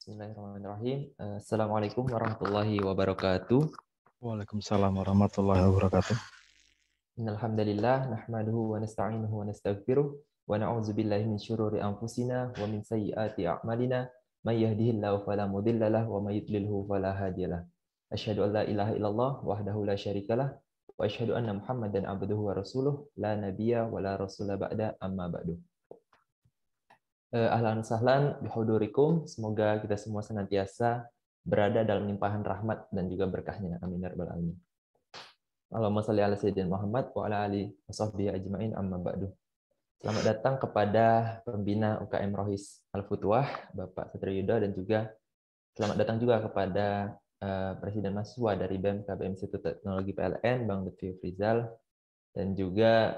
Bismillahirrahmanirrahim. Assalamualaikum warahmatullahi wabarakatuh. Waalaikumsalam warahmatullahi wabarakatuh. Innalhamdalillah nahmaduhu wa nasta'inuhu wa nastaghfiruh wa na'udzu billahi min syururi anfusina wa min sayyiati a'malina may yahdihillahu fala mudilla lahu wa may yudlilhu fala hadiyalah. Asyhadu an la ilaha illallah wahdahu la syarikalah wa asyhadu anna Muhammadan abduhu wa rasuluh la nabiyya wa la rasula ba'da amma ba'du. Ahlan sahlan bihudurikum, semoga kita semua senantiasa berada dalam limpahan rahmat dan juga berkahnya. Amin ya rabbal alamin. Allahumma shalli ala sayyidina Muhammad wa ala alihi washabbihi ajmain amma ba'du. Selamat datang kepada pembina UKM Rohis Al-Futuah, Bapak Satrio Yudo, dan juga selamat datang juga kepada Presiden Mahasiswa dari BEM KBM Institut Teknologi PLN, Bang Lutfi Frizal, dan juga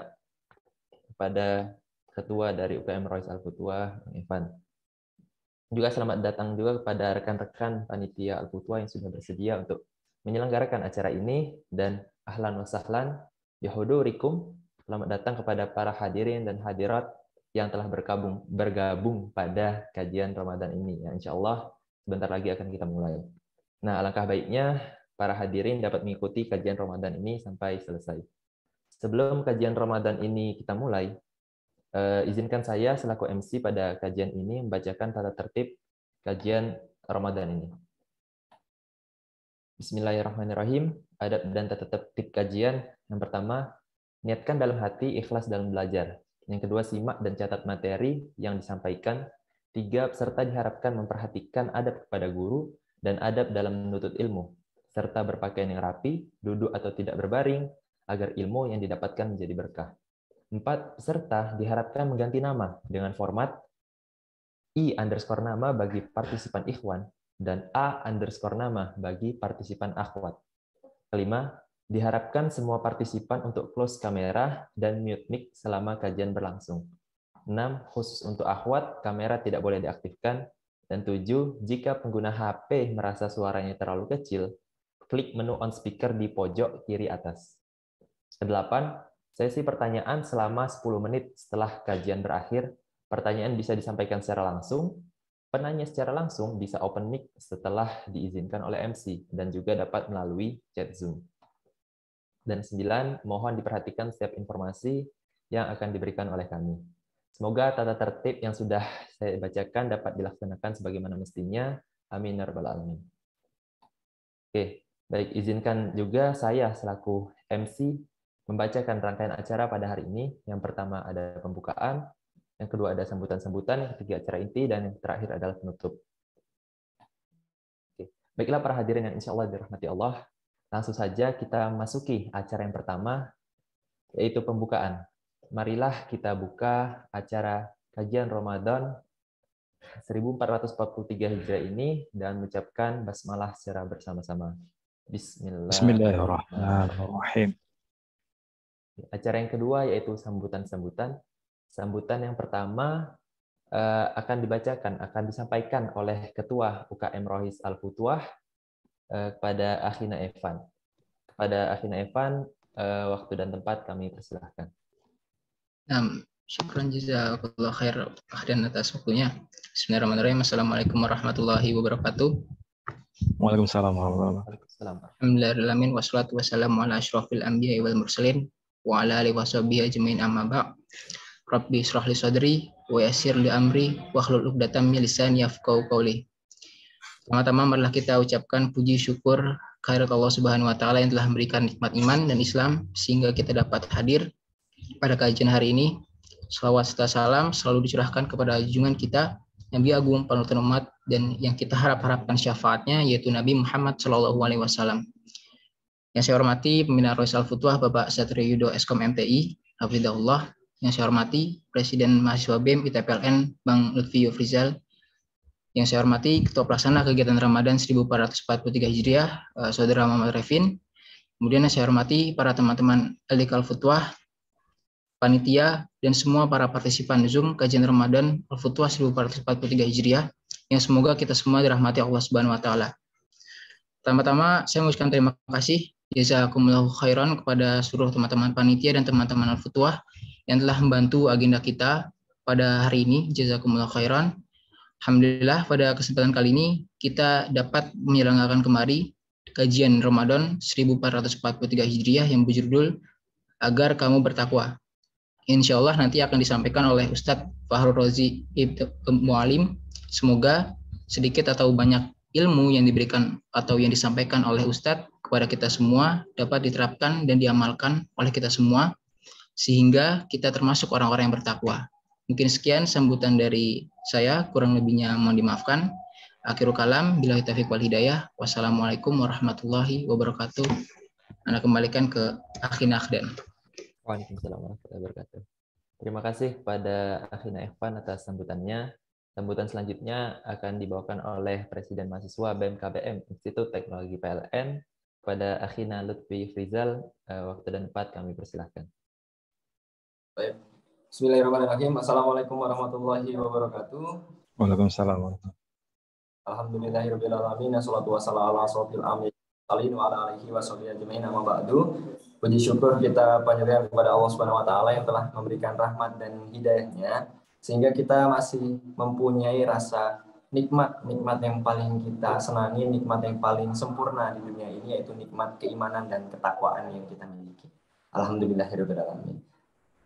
kepada Ketua dari UKM Rohis Al-Futuah, Bang Ivan. Juga selamat datang juga kepada rekan-rekan panitia Al-Futuah yang sudah bersedia untuk menyelenggarakan acara ini, dan ahlan wa sahlan bihudurikum. Selamat datang kepada para hadirin dan hadirat yang telah bergabung pada kajian Ramadan ini. Ya, insya Allah sebentar lagi akan kita mulai. Nah, alangkah baiknya para hadirin dapat mengikuti kajian Ramadan ini sampai selesai. Sebelum kajian Ramadan ini kita mulai, izinkan saya selaku MC pada kajian ini membacakan tata tertib kajian Ramadan ini. Bismillahirrahmanirrahim. Adab dan tata tertib kajian. Yang pertama, niatkan dalam hati ikhlas dalam belajar. Yang kedua, simak dan catat materi yang disampaikan. 3, peserta diharapkan memperhatikan adab kepada guru dan adab dalam menuntut ilmu, serta berpakaian yang rapi, duduk atau tidak berbaring, agar ilmu yang didapatkan menjadi berkah. 4, peserta diharapkan mengganti nama dengan format I_nama bagi partisipan ikhwan dan A_nama bagi partisipan akhwat. 5, diharapkan semua partisipan untuk close kamera dan mute mic selama kajian berlangsung. 6, khusus untuk akhwat, kamera tidak boleh diaktifkan. Dan 7, jika pengguna HP merasa suaranya terlalu kecil, klik menu on speaker di pojok kiri atas. 8, sesi pertanyaan selama 10 menit setelah kajian berakhir. Pertanyaan bisa disampaikan secara langsung. Penanya secara langsung bisa open mic setelah diizinkan oleh MC dan juga dapat melalui chat Zoom. Dan 9, mohon diperhatikan setiap informasi yang akan diberikan oleh kami. Semoga tata tertib yang sudah saya bacakan dapat dilaksanakan sebagaimana mestinya. Amin ya rabbal alamin. Oke, baik, izinkan juga saya selaku MC membacakan rangkaian acara pada hari ini. Yang pertama ada pembukaan, yang kedua ada sambutan-sambutan, yang ketiga acara inti, dan yang terakhir adalah penutup. Oke. Baiklah para hadirin yang insya Allah dirahmati Allah, langsung saja kita masuki acara yang pertama, yaitu pembukaan. Marilah kita buka acara kajian Ramadan 1443 Hijriah ini dan mengucapkan basmalah secara bersama-sama. Bismillahirrahmanirrahim. Acara yang kedua yaitu sambutan-sambutan. Sambutan yang pertama akan disampaikan oleh Ketua UKM Rohis Al-Futuah kepada Akhina Evan. Kepada Akhina Evan, waktu dan tempat kami persilahkan. Syukran jazakallahu khair dan atas waktunya. Bismillahirrahmanirrahim. Assalamualaikum warahmatullahi wabarakatuh. Waalaikumsalam warahmatullahi wabarakatuh. Alhamdulillahirrahmanirrahim. Wassalatu wassalamu ala asyrafil anbiya'i wal mursalin wa ala alihi washabbihi ajmain amma ba'd. Rabbi israh li sadri wa yassir li amri wahlul 'uqdatam min lisani yafqahu qawli. Pertama-tama marilah kita ucapkan puji syukur kehadirat Allah Subhanahu wa taala yang telah memberikan nikmat iman dan Islam sehingga kita dapat hadir pada kajian hari ini. Salawat serta salam selalu dicurahkan kepada junjungan kita Nabi Agung panutan umat dan yang kita harapkan syafaatnya yaitu Nabi Muhammad SAW. Yang saya hormati pembina Rohis Al-Futuah Bapak Satrio Yudo Eskom MTI, hafizahullah. Yang saya hormati Presiden Mahasiswa BEM ITPLN Bang Lutfi Frizal. Yang saya hormati Ketua Pelaksana Kegiatan Ramadan 1443 Hijriah Saudara Muhammad Revin. Kemudian yang saya hormati para teman-teman LDK Al-Futuah, panitia, dan semua para partisipan Zoom kajian Ramadan Al-Futuah 1443 Hijriah yang semoga kita semua dirahmati Allah Subhanahu wa taala. Pertama-tama saya mengucapkan terima kasih jazakumullahu khairan kepada seluruh teman-teman panitia dan teman-teman Al-Futuah yang telah membantu agenda kita pada hari ini. Jazakumullahu khairan. Alhamdulillah pada kesempatan kali ini kita dapat menyelenggarakan kembali kajian Ramadan 1443 Hijriah yang berjudul Agar Kamu Bertakwa. Insya Allah nanti akan disampaikan oleh Ustadz Fahrul Rozi Ibnu Mualim. Semoga sedikit atau banyak ilmu yang diberikan atau yang disampaikan oleh Ustadz kepada kita semua dapat diterapkan dan diamalkan oleh kita semua sehingga kita termasuk orang-orang yang bertakwa. Mungkin sekian sambutan dari saya, kurang lebihnya mohon dimaafkan. Akhirul kalam, billahi taufiq wal hidayah. Wassalamualaikum warahmatullahi wabarakatuh. Anda kembalikan ke Akhina Akhdan. Waalaikumsalam warahmatullahi wabarakatuh. Terima kasih kepada Akhina Ikhwan atas sambutannya. Sambutan selanjutnya akan dibawakan oleh Presiden Mahasiswa BMKBM Institut Teknologi PLN kepada Akhina Lutfi Frizal. Waktu dan tempat kami persilahkan. Baik. Bismillahirrahmanirrahim. Assalamualaikum warahmatullahi wabarakatuh. Waalaikumsalam. Alhamdulillahirabbil alamin. Wassalatu wassalamu ala asrofil anbiya'i wa ala alihi washabihi ajmain. Amma ba'du. Puji syukur kita panjatkan kepada Allah Subhanahu wa taala yang telah memberikan rahmat dan hidayahnya sehingga kita masih mempunyai rasa nikmat yang paling kita senangi, nikmat yang paling sempurna di dunia ini, yaitu nikmat keimanan dan ketakwaan yang kita miliki. Alhamdulillahirabbil alamin.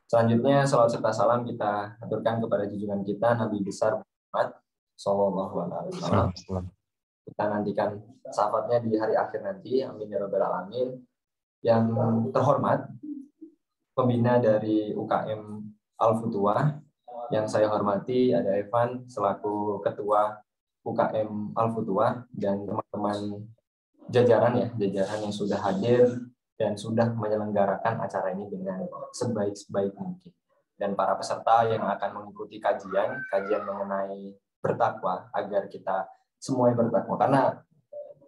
Selanjutnya, salawat serta salam kita aturkan kepada junjungan kita Nabi besar Muhammad Sallallahu Alaihi Wasallam. Kita nantikan syafaatnya di hari akhir nanti. Amin ya rabbal alamin. Yang terhormat, pembina dari UKM Al-Futuwah yang saya hormati ada Evan selaku ketua UKM Al-Futuwah dan teman-teman jajaran yang sudah hadir dan sudah menyelenggarakan acara ini dengan sebaik-baik mungkin. Dan para peserta yang akan mengikuti kajian mengenai bertakwa, agar kita semuanya bertakwa. Karena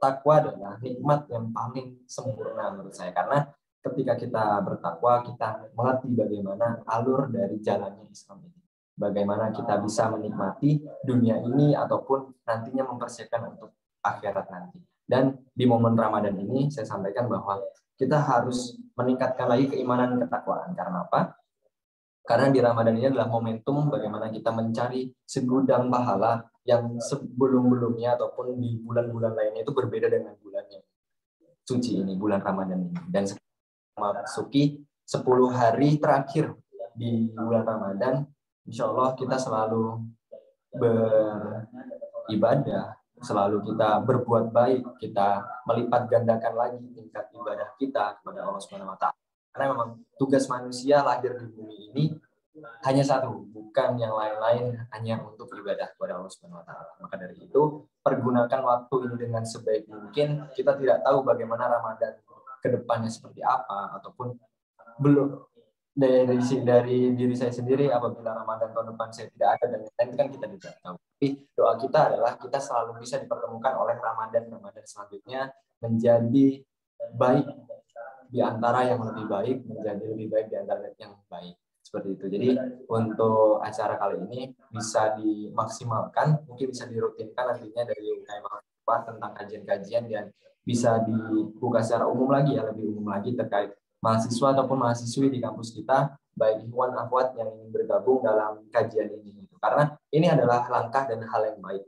takwa adalah nikmat yang paling sempurna menurut saya. Karena ketika kita bertakwa, kita mengerti bagaimana alur dari jalannya Islam ini. Bagaimana kita bisa menikmati dunia ini ataupun nantinya mempersiapkan untuk akhirat nanti. Dan di momen Ramadan ini saya sampaikan bahwa kita harus meningkatkan lagi keimanan dan ketakwaan. Karena apa? Karena di Ramadan ini adalah momentum bagaimana kita mencari segudang pahala yang sebelum-belumnya ataupun di bulan-bulan lainnya itu berbeda dengan bulan yang suci ini, bulan Ramadan ini. Dan memasuki 10 hari terakhir di bulan Ramadan, insya Allah kita selalu beribadah, selalu kita berbuat baik, kita melipat gandakan lagi tingkat ibadah kita kepada Allah Subhanahu wa taala. Karena memang tugas manusia lahir di bumi ini hanya satu, bukan yang lain-lain, hanya untuk ibadah kepada Allah Subhanahu wa taala. Maka dari itu, pergunakan waktu ini dengan sebaik mungkin. Kita tidak tahu bagaimana Ramadan ke depannya seperti apa, ataupun belum dari diri saya sendiri apabila Ramadan tahun depan saya tidak ada dan lain-lain, itu kan kita tidak tahu. Tapi doa kita adalah kita selalu bisa dipertemukan oleh Ramadan selanjutnya menjadi baik di antara yang lebih baik, menjadi lebih baik di antara yang baik. Seperti itu. Jadi untuk acara kali ini bisa dimaksimalkan, mungkin bisa dirutinkan nantinya dari UKM tentang kajian-kajian dan bisa dibuka secara umum lagi lebih umum lagi terkait mahasiswa ataupun mahasiswi di kampus kita, baik ikhwan akhwat yang ingin bergabung dalam kajian ini. Karena ini adalah langkah dan hal yang baik.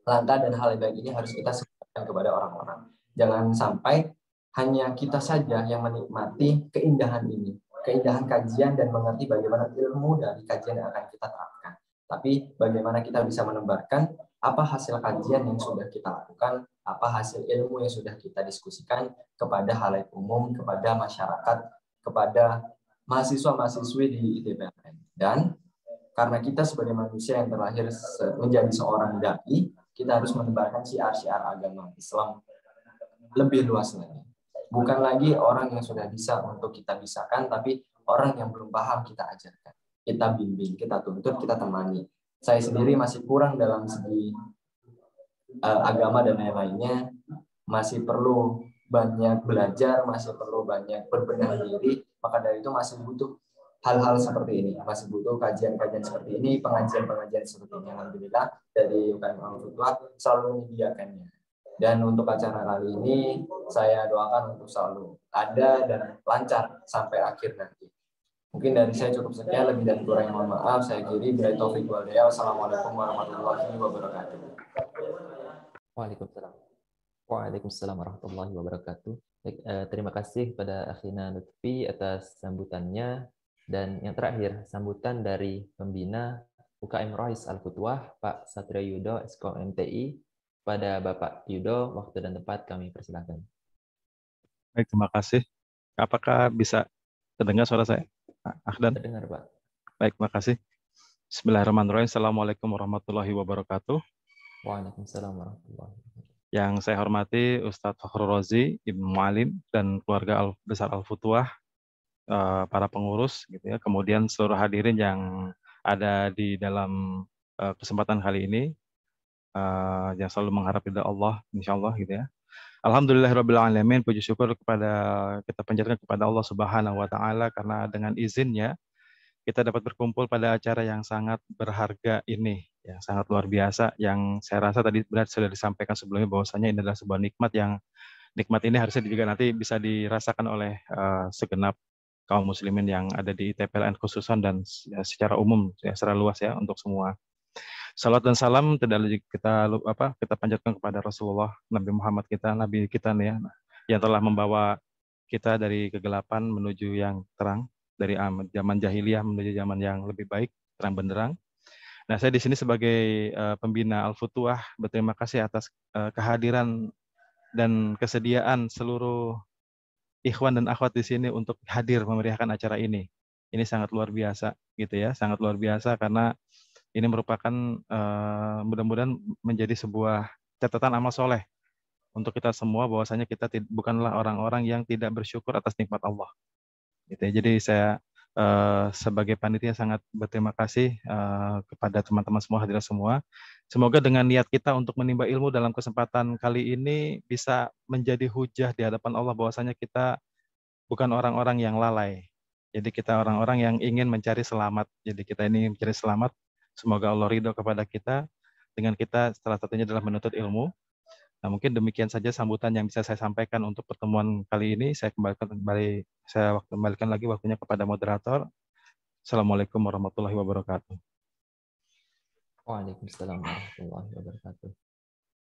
Langkah dan hal yang baik ini harus kita sampaikan kepada orang-orang. Jangan sampai hanya kita saja yang menikmati keindahan ini, keindahan kajian dan mengerti bagaimana ilmu dari kajian yang akan kita terapkan. Tapi bagaimana kita bisa menebarkan apa hasil kajian yang sudah kita lakukan, apa hasil ilmu yang sudah kita diskusikan kepada halayak umum, kepada masyarakat, kepada mahasiswa-mahasiswi di ITPLN. Dan karena kita sebagai manusia yang terlahir menjadi seorang dai, kita harus menebarkan syiar-syiar agama Islam lebih luas lagi. Bukan lagi orang yang sudah bisa untuk kita bisahkan, tapi orang yang belum paham kita ajarkan. Kita bimbing, kita tuntut, kita temani. Saya sendiri masih kurang dalam segi agama dan lain-lainnya, masih perlu banyak belajar, masih perlu banyak berbenah diri, maka dari itu masih butuh hal-hal seperti ini, masih butuh kajian-kajian seperti ini, pengajian-pengajian seperti ini. Alhamdulillah dari UKM Al-Futuwah selalu menyediakannya. Dan untuk acara kali ini saya doakan untuk selalu ada dan lancar sampai akhir nanti. Mungkin dari saya cukup sekian, lebih dan kurang mohon maaf. Saya kiri, billahi taufiq wal hidayah. Wassalamualaikum warahmatullahi wabarakatuh. Waalaikumsalam. Waalaikumsalam warahmatullahi wabarakatuh. Baik, terima kasih kepada Akhina Lutfi atas sambutannya. Dan yang terakhir, sambutan dari pembina UKM Rohis Al-Futuah, Pak Satrio Yudo, Eskom MTI. Pada Bapak Yudo, waktu dan tempat kami persilakan. Baik, terima kasih. Apakah bisa terdengar suara saya? Akhdan? Terdengar, Pak. Baik, terima kasih. Bismillahirrahmanirrahim. Assalamualaikum warahmatullahi wabarakatuh. Waalaikumsalam warahmatullahi wabarakatuh. Yang saya hormati Ustadz Fakhrul Razi, Ibnu Mu'alim, dan keluarga besar Al-Futuah, para pengurus, gitu ya. Kemudian seluruh hadirin yang ada di dalam kesempatan kali ini, yang selalu mengharap ridha Allah, insya Allah, gitu ya. Alhamdulillahirrabbilalamin, puji syukur kita panjatkan kepada Allah Subhanahu wa Ta'ala, karena dengan izinnya kita dapat berkumpul pada acara yang sangat berharga ini, yang sangat luar biasa, yang saya rasa tadi benar sudah disampaikan sebelumnya bahwasanya ini adalah sebuah nikmat yang nikmat ini harusnya juga nanti bisa dirasakan oleh segenap kaum muslimin yang ada di ITPLN khususan dan ya, secara umum ya, secara luas ya untuk semua. Salat dan salam tidak lagi kita panjatkan kepada Rasulullah, Nabi Muhammad kita, Nabi kita nih ya, yang telah membawa kita dari kegelapan menuju yang terang, dari zaman jahiliyah menuju zaman yang lebih baik, terang benderang. Nah, saya di sini sebagai pembina Al-Futuah berterima kasih atas kehadiran dan kesediaan seluruh ikhwan dan akhwat di sini untuk hadir memeriahkan acara ini. Ini sangat luar biasa gitu ya, sangat luar biasa karena ini merupakan mudah-mudahan menjadi sebuah catatan amal soleh untuk kita semua bahwasanya kita bukanlah orang-orang yang tidak bersyukur atas nikmat Allah. Gitu ya. Jadi saya sebagai panitia sangat berterima kasih kepada teman-teman semua, hadirin semua. Semoga dengan niat kita untuk menimba ilmu dalam kesempatan kali ini bisa menjadi hujah di hadapan Allah bahwasanya kita bukan orang-orang yang lalai. Jadi kita orang-orang yang ingin mencari selamat. Jadi kita ini mencari selamat. Semoga Allah ridho kepada kita dengan kita salah satunya adalah menuntut ilmu. Nah, mungkin demikian saja sambutan yang bisa saya sampaikan untuk pertemuan kali ini. Saya kembalikan lagi waktunya kepada moderator. Assalamualaikum warahmatullahi wabarakatuh. Waalaikumsalam warahmatullahi wabarakatuh.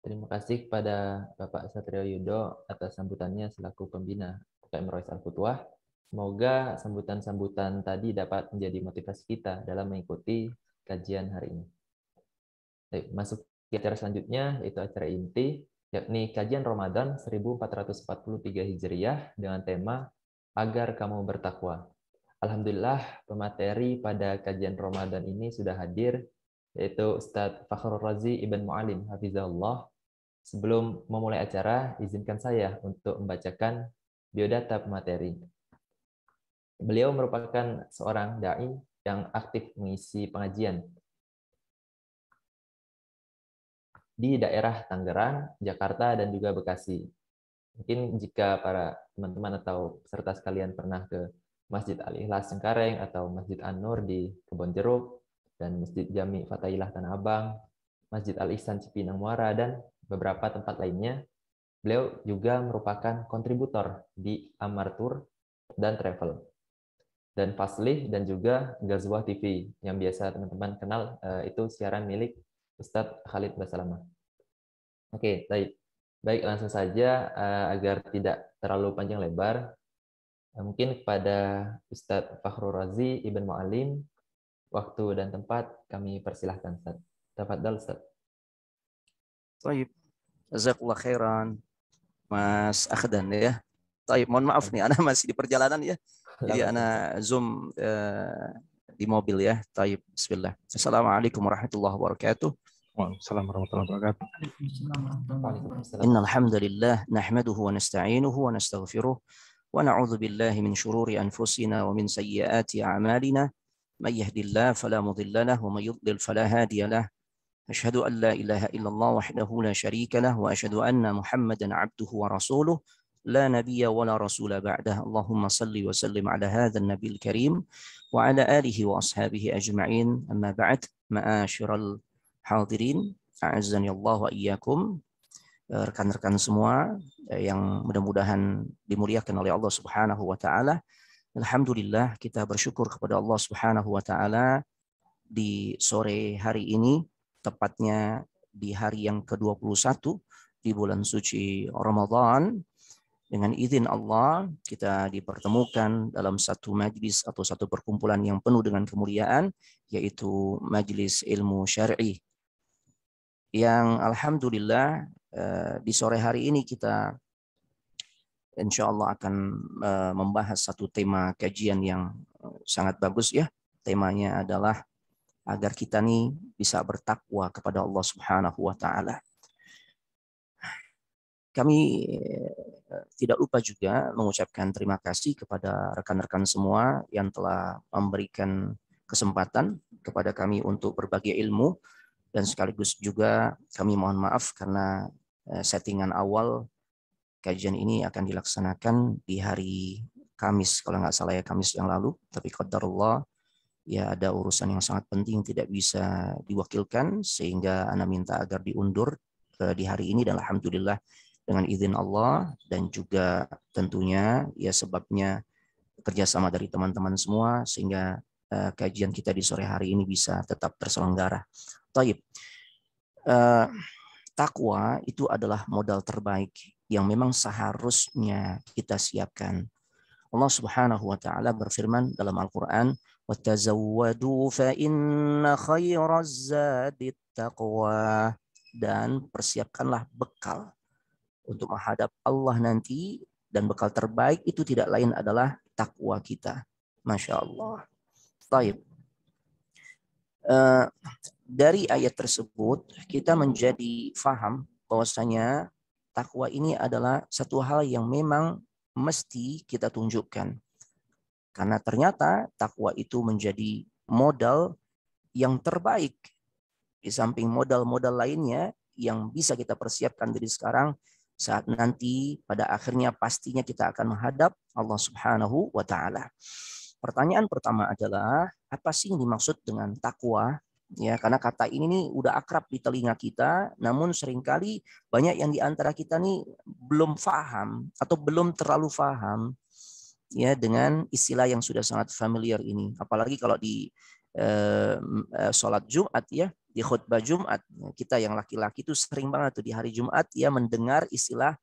Terima kasih kepada Bapak Satrio Yudo atas sambutannya selaku pembina UKM Rohis Al-Futuah. Semoga sambutan-sambutan tadi dapat menjadi motivasi kita dalam mengikuti kajian hari ini. Baik, masuk ke acara selanjutnya, yaitu acara inti, yakni kajian Ramadan 1443 Hijriah dengan tema Agar Kamu Bertakwa. Alhamdulillah, pemateri pada kajian Ramadan ini sudah hadir, yaitu Ustadz Fakhrul Razi Ibn Mu'alim, Hafizahullah. Sebelum memulai acara, izinkan saya untuk membacakan biodata pemateri. Beliau merupakan seorang da'i yang aktif mengisi pengajian di daerah Tangerang, Jakarta, dan juga Bekasi. Mungkin jika para teman-teman atau peserta sekalian pernah ke Masjid Al-Ikhlas Cengkareng atau Masjid An-Nur di Kebonjeruk, dan Masjid Jami Fatailah Tanah Abang, Masjid Al-Ihsan Cipinang Muara, dan beberapa tempat lainnya, beliau juga merupakan kontributor di Amar Tour dan Travel, dan Faslih, dan juga Ghazwah TV yang biasa teman-teman kenal, itu siaran milik Ustadz Khalid Basalamah. Oke, baik, langsung saja agar tidak terlalu panjang lebar. Mungkin kepada Ustadz Fakhrul Razi Ibn Mu'alim, waktu dan tempat kami persilahkan, Ustadz. Tafadhal, Ustadz. Baik, jazakallah khairan, Mas Akhdan ya. Baik, mohon maaf nih, Ana masih di perjalanan ya. Jadi Ana Zoom di mobil ya. Baik, bismillah. Assalamualaikum warahmatullahi wabarakatuh. Waalaikumsalam warahmatullahi wabarakatuh. Innal hamdalillah nahmaduhu wa nasta'inuhu wa nastaghfiruh wa na'udzu billahi min shururi anfusina wa min sayyiati a'malina. May yahdihillahu fala mudilla lahu wa may yudlil fala hadiya lahu. Asyhadu an la ilaha illallah wahdahu la syarika lahu wa asyhadu anna Muhammadan 'abduhu wa rasuluh. لا نبي ولا رسول بعده اللهم صل وسلم على هذا النبي الكريم وعلى آله وأصحابه أجمعين أما بعد معاشر الحاضرين أعزني الله وإياكم. Rekan-rekan semua yang mudah-mudahan dimuliakan oleh Allah Subhanahu wa taala. Alhamdulillah kita bersyukur kepada Allah Subhanahu wa taala di sore hari ini, tepatnya di hari yang ke-21 di bulan suci Ramadan. Dengan izin Allah, kita dipertemukan dalam satu majlis atau satu perkumpulan yang penuh dengan kemuliaan, yaitu Majlis Ilmu Syar'i. Yang alhamdulillah di sore hari ini kita insya Allah akan membahas satu tema kajian yang sangat bagus ya. Temanya adalah agar kita nih bisa bertakwa kepada Allah Subhanahu wa taala. Kami tidak lupa juga mengucapkan terima kasih kepada rekan-rekan semua yang telah memberikan kesempatan kepada kami untuk berbagi ilmu, dan sekaligus juga kami mohon maaf karena settingan awal kajian ini akan dilaksanakan di hari Kamis, kalau nggak salah ya, Kamis yang lalu, tapi qadarullah ya ada urusan yang sangat penting tidak bisa diwakilkan, sehingga Ana minta agar diundur di hari ini, dan alhamdulillah dengan izin Allah dan juga tentunya ya sebabnya kerjasama dari teman-teman semua, sehingga kajian kita di sore hari ini bisa tetap terselenggara. Taib. Takwa itu adalah modal terbaik yang memang seharusnya kita siapkan. Allah Subhanahu wa taala berfirman dalam Al-Qur'an, "Watazawwadu fa inna khairaz zadit taqwa." Dan persiapkanlah bekal untuk menghadap Allah nanti, dan bekal terbaik itu tidak lain adalah takwa kita. Masya Allah. Taib. Dari ayat tersebut kita menjadi faham bahwasanya takwa ini adalah satu hal yang memang mesti kita tunjukkan. Karena ternyata takwa itu menjadi modal yang terbaik di samping modal-modal lainnya yang bisa kita persiapkan dari sekarang, saat nanti pada akhirnya pastinya kita akan menghadap Allah Subhanahu wa taala. Pertanyaan pertama adalah, apa sih yang dimaksud dengan takwa? Ya, karena kata ini nih udah akrab di telinga kita, namun seringkali banyak yang di antara kita nih belum paham atau belum terlalu paham ya dengan istilah yang sudah sangat familiar ini. Apalagi kalau di sholat Jumat ya, di khutbah Jumat, kita yang laki-laki itu sering banget tuh di hari Jumat ya mendengar istilah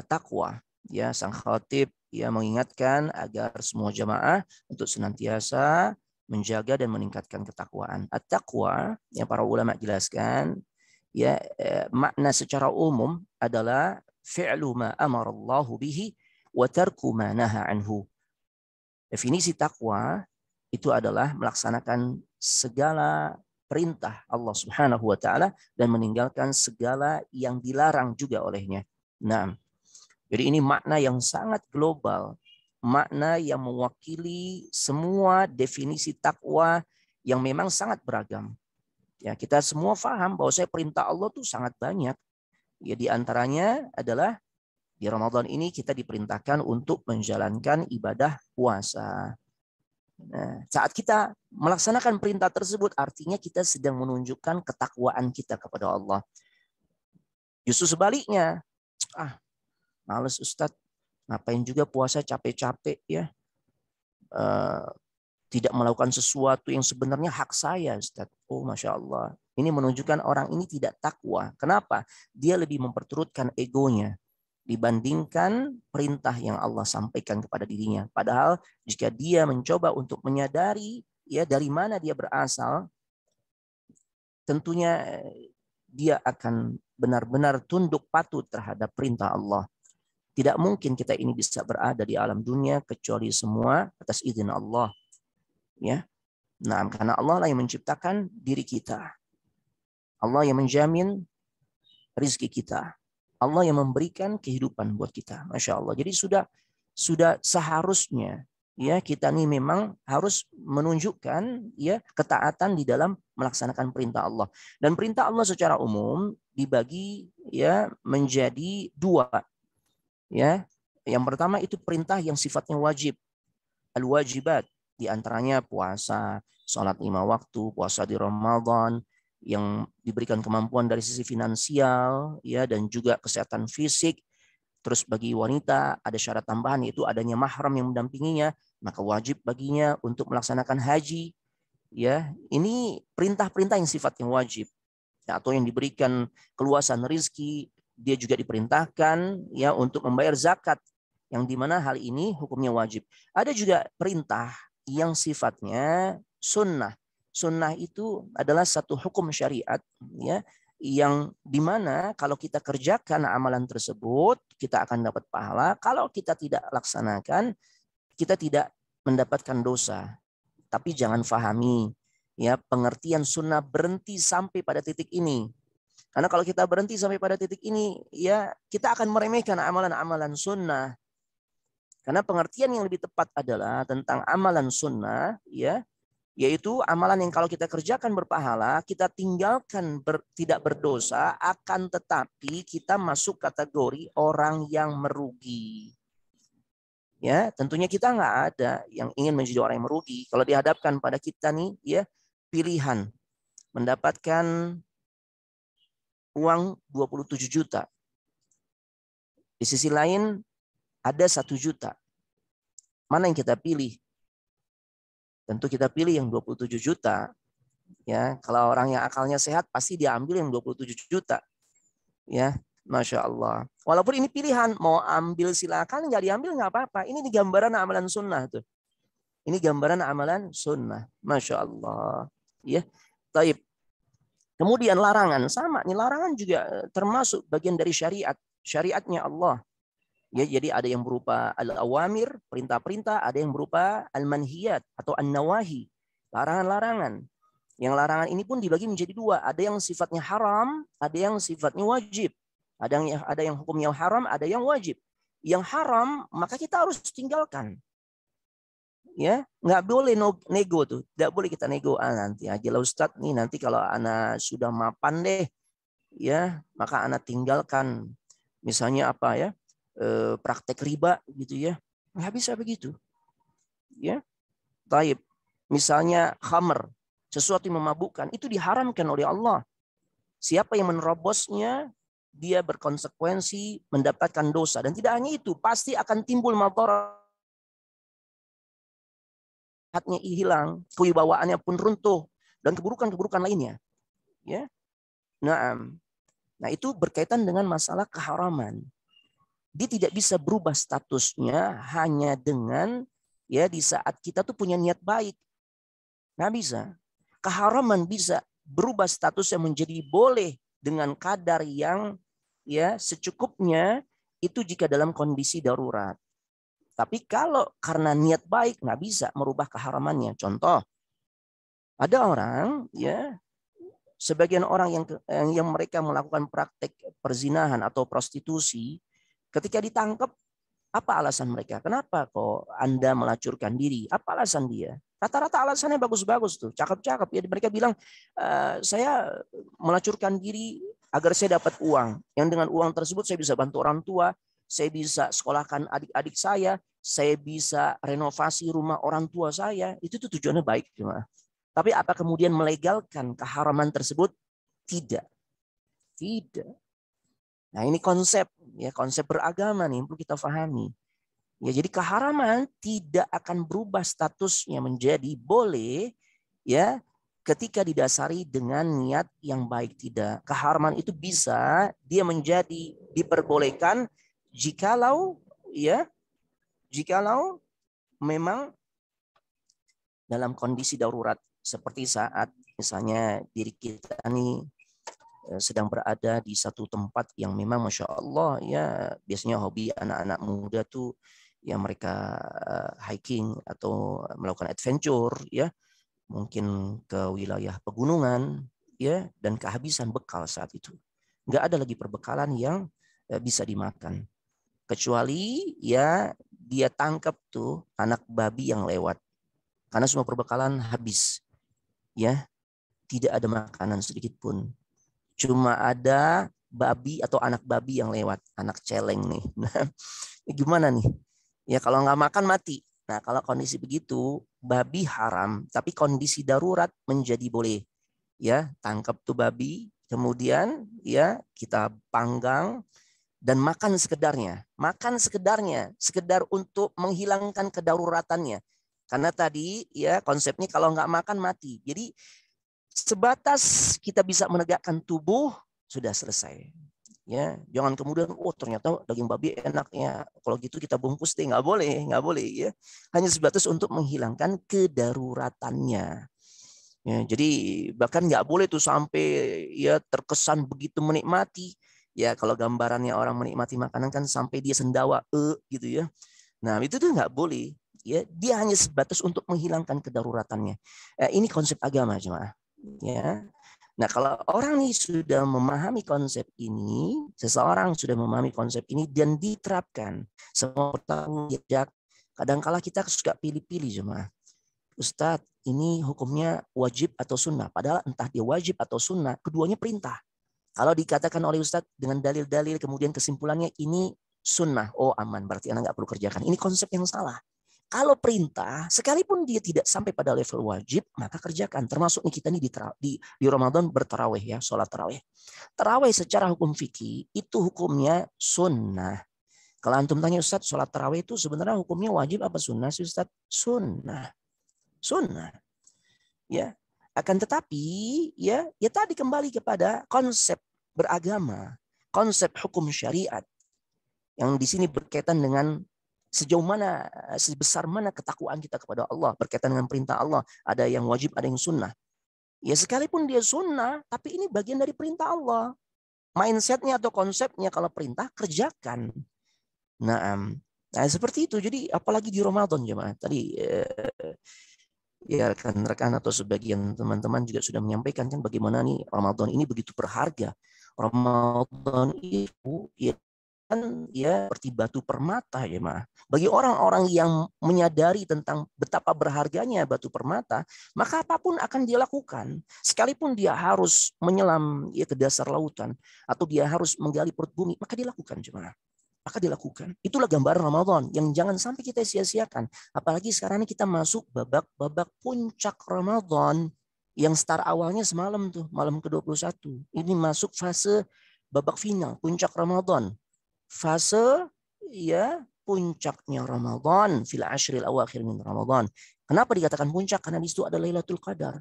takwa. Ya, sang khatib ya mengingatkan agar semua jamaah untuk senantiasa menjaga dan meningkatkan ketakwaan. At-taqwa yang para ulama jelaskan ya makna secara umum adalah fi'lu ma amarallahu bihi wa tarku ma naha anhu. Definisi takwa itu adalah melaksanakan segala perintah Allah Subhanahu wa taala dan meninggalkan segala yang dilarang juga olehnya. Nah, jadi ini makna yang sangat global, makna yang mewakili semua definisi takwa yang memang sangat beragam. Ya, kita semua paham bahwa perintah Allah itu sangat banyak. Ya, di antaranya adalah di Ramadan ini kita diperintahkan untuk menjalankan ibadah puasa. Nah, saat kita melaksanakan perintah tersebut, artinya kita sedang menunjukkan ketakwaan kita kepada Allah. Justru sebaliknya, males Ustadz, ngapain juga puasa capek-capek ya, tidak melakukan sesuatu yang sebenarnya hak saya Ustadz. Oh Masya Allah, ini menunjukkan orang ini tidak takwa. Kenapa? Dia lebih memperturutkan egonya dibandingkan perintah yang Allah sampaikan kepada dirinya. Padahal jika dia mencoba untuk menyadari ya dari mana dia berasal, tentunya dia akan benar-benar tunduk patuh terhadap perintah Allah. Tidak mungkin kita ini bisa berada di alam dunia kecuali semua atas izin Allah. Ya. Nah, karena Allah lah yang menciptakan diri kita. Allah yang menjamin rizki kita. Allah yang memberikan kehidupan buat kita. Masya Allah. Jadi sudah seharusnya ya kita nih memang harus menunjukkan ya ketaatan di dalam melaksanakan perintah Allah. Dan perintah Allah secara umum dibagi ya menjadi dua. Ya. Yang pertama itu perintah yang sifatnya wajib. Al-wajibat, di antaranya puasa, sholat 5 waktu, puasa di Ramadan, yang diberikan kemampuan dari sisi finansial ya dan juga kesehatan fisik, Terus bagi wanita ada syarat tambahan, yaitu adanya mahram yang mendampinginya, maka wajib baginya untuk melaksanakan haji. Ya, ini perintah-perintah yang sifatnya wajib. Ya, atau yang diberikan keluasan rizki, dia juga diperintahkan ya untuk membayar zakat, yang dimana hal ini hukumnya wajib. Ada juga perintah yang sifatnya sunnah. Sunnah itu adalah satu hukum syariat ya, yang dimana kalau kita kerjakan amalan tersebut kita akan dapat pahala. Kalau kita tidak laksanakan, kita tidak mendapatkan dosa. Tapi jangan fahami ya pengertian sunnah berhenti sampai pada titik ini. Karena kalau kita berhenti sampai pada titik ini, ya kita akan meremehkan amalan-amalan sunnah. Karena pengertian yang lebih tepat adalah tentang amalan sunnah, ya, yaitu amalan yang kalau kita kerjakan berpahala, kita tinggalkan tidak berdosa, akan tetapi kita masuk kategori orang yang merugi. Ya, tentunya kita nggak ada yang ingin menjadi orang yang merugi. Kalau dihadapkan pada kita nih, ya, pilihan mendapatkan uang 27 juta. Di sisi lain ada 1 juta. Mana yang kita pilih? Tentu kita pilih yang 27 juta. Ya, kalau orang yang akalnya sehat pasti dia ambil yang 27 juta. Ya, Masya Allah. Walaupun ini pilihan, mau ambil silakan, nggak diambil nggak apa-apa. Ini gambaran amalan sunnah tuh. Ini gambaran amalan sunnah. Masya Allah. Ya, taib. Kemudian larangan, sama nih, larangan juga termasuk bagian dari syariatnya Allah. Ya, jadi ada yang berupa al-awamir, perintah-perintah, ada yang berupa al-manhiyat atau an-nawahi, larangan-larangan. Yang larangan ini pun dibagi menjadi dua, ada yang sifatnya haram, ada yang sifatnya wajib. Ada yang hukumnya haram, ada yang wajib. Yang haram maka kita harus tinggalkan. Ya, nggak boleh nego tuh, tidak boleh kita nego. Nanti aja lah Ustadz nih, nanti kalau anak sudah mapan deh, ya maka anak tinggalkan. Misalnya apa ya, praktek riba gitu ya, nggak bisa begitu. Ya, taib. Misalnya khamr, sesuatu yang memabukkan, itu diharamkan oleh Allah. Siapa yang menerobosnya, dia berkonsekuensi mendapatkan dosa. Dan tidak hanya itu, pasti akan timbul madarat. Hatnya hilang, kewibawaannya pun runtuh, dan keburukan-keburukan lainnya. Ya, nah itu berkaitan dengan masalah keharaman. Dia tidak bisa berubah statusnya hanya dengan ya di saat kita tuh punya niat baik. Nggak bisa. Keharaman bisa berubah statusnya menjadi boleh dengan kadar yang ya secukupnya, itu jika dalam kondisi darurat. Tapi kalau karena niat baik nggak bisa merubah keharamannya. Contoh, ada orang ya, sebagian orang yang mereka melakukan praktek perzinahan atau prostitusi, ketika ditangkap, apa alasan mereka? Kenapa kok Anda melacurkan diri? Apa alasan dia? Rata-rata alasannya bagus-bagus tuh, cakep-cakep. Ya, mereka bilang, saya melacurkan diri agar saya dapat uang. Yang dengan uang tersebut saya bisa bantu orang tua, saya bisa sekolahkan adik-adik saya bisa renovasi rumah orang tua saya. Itu tuh tujuannya baik. Cuma. Tapi apa kemudian melegalkan keharaman tersebut? Tidak. Tidak. Nah ini konsep beragama nih yang perlu kita pahami. Ya, jadi keharaman tidak akan berubah statusnya menjadi boleh ya ketika didasari dengan niat yang baik, tidak. Keharaman itu bisa dia menjadi diperbolehkan jikalau memang dalam kondisi darurat, seperti saat misalnya diri kita nih sedang berada di satu tempat yang memang Masya Allah ya, biasanya hobi anak-anak muda tuh ya mereka hiking atau melakukan adventure ya, mungkin ke wilayah pegunungan ya, dan kehabisan bekal saat itu. Nggak ada lagi perbekalan yang bisa dimakan. Kecuali ya dia tangkap tuh anak babi yang lewat. Karena semua perbekalan habis. Ya, tidak ada makanan sedikit pun. Cuma ada babi atau anak babi yang lewat, anak celeng nih. Nah, gimana nih? Ya kalau nggak makan mati. Nah, kalau kondisi begitu, babi haram, tapi kondisi darurat menjadi boleh. Ya, tangkap tuh babi, kemudian ya kita panggang, dan makan sekedarnya, sekedar untuk menghilangkan kedaruratannya. Karena tadi ya konsepnya kalau nggak makan mati. Jadi sebatas kita bisa menegakkan tubuh sudah selesai. Ya, jangan kemudian ternyata daging babi enaknya. Kalau gitu kita bungkus deh, nggak boleh ya. Hanya sebatas untuk menghilangkan kedaruratannya. Ya, jadi bahkan nggak boleh tuh sampai ya terkesan begitu menikmati. Ya kalau gambarannya orang menikmati makanan kan sampai dia sendawa gitu ya. Nah itu tuh nggak boleh. Ya dia hanya sebatas untuk menghilangkan kedaruratannya. Ini konsep agama jemaah. Ya. Nah kalau orang nih sudah memahami konsep ini, seseorang sudah memahami konsep ini dan diterapkan, semua bertanggung jawab. Kadang-kala kita suka pilih-pilih jemaah. Ustadz, ini hukumnya wajib atau sunnah. Padahal entah dia wajib atau sunnah, keduanya perintah. Kalau dikatakan oleh Ustadz dengan dalil-dalil, kemudian kesimpulannya ini sunnah, oh aman, berarti anak nggak perlu kerjakan. Ini konsep yang salah. Kalau perintah, sekalipun dia tidak sampai pada level wajib, maka kerjakan. Termasuk nih kita nih di Ramadan bertarawih ya, sholat tarawih. Tarawih secara hukum fikih itu hukumnya sunnah. Kalau antum tanya Ustadz, sholat tarawih itu sebenarnya hukumnya wajib apa sunnah sih Ustadz? Sunnah. Ya. Akan tetapi ya tadi kembali kepada konsep beragama, konsep hukum syariat yang di sini berkaitan dengan sejauh mana, sebesar mana ketakwaan kita kepada Allah, berkaitan dengan perintah Allah. Ada yang wajib, ada yang sunnah. Ya sekalipun dia sunnah, tapi ini bagian dari perintah Allah. Mindsetnya atau konsepnya kalau perintah kerjakan. Nah seperti itu. Jadi apalagi di Ramadan jemaah. Tadi ya rekan-rekan atau sebagian teman-teman juga sudah menyampaikan kan bagaimana nih Ramadan ini begitu berharga. Ramadan itu ya kan ya seperti batu permata ya mah. Bagi orang-orang yang menyadari tentang betapa berharganya batu permata, maka apapun akan dia lakukan. Sekalipun dia harus menyelam ya ke dasar lautan atau dia harus menggali perut bumi, maka dia lakukan jemaah. Maka dilakukan. Itulah gambaran Ramadan yang jangan sampai kita sia-siakan. Apalagi sekarang ini kita masuk babak puncak Ramadan yang start awalnya semalam tuh, malam ke-21. Ini masuk fase babak final, puncak Ramadan. Fase ya puncaknya Ramadan fil ashril awakhir min Ramadan. Kenapa dikatakan puncak? Karena di situ ada Lailatul Qadar.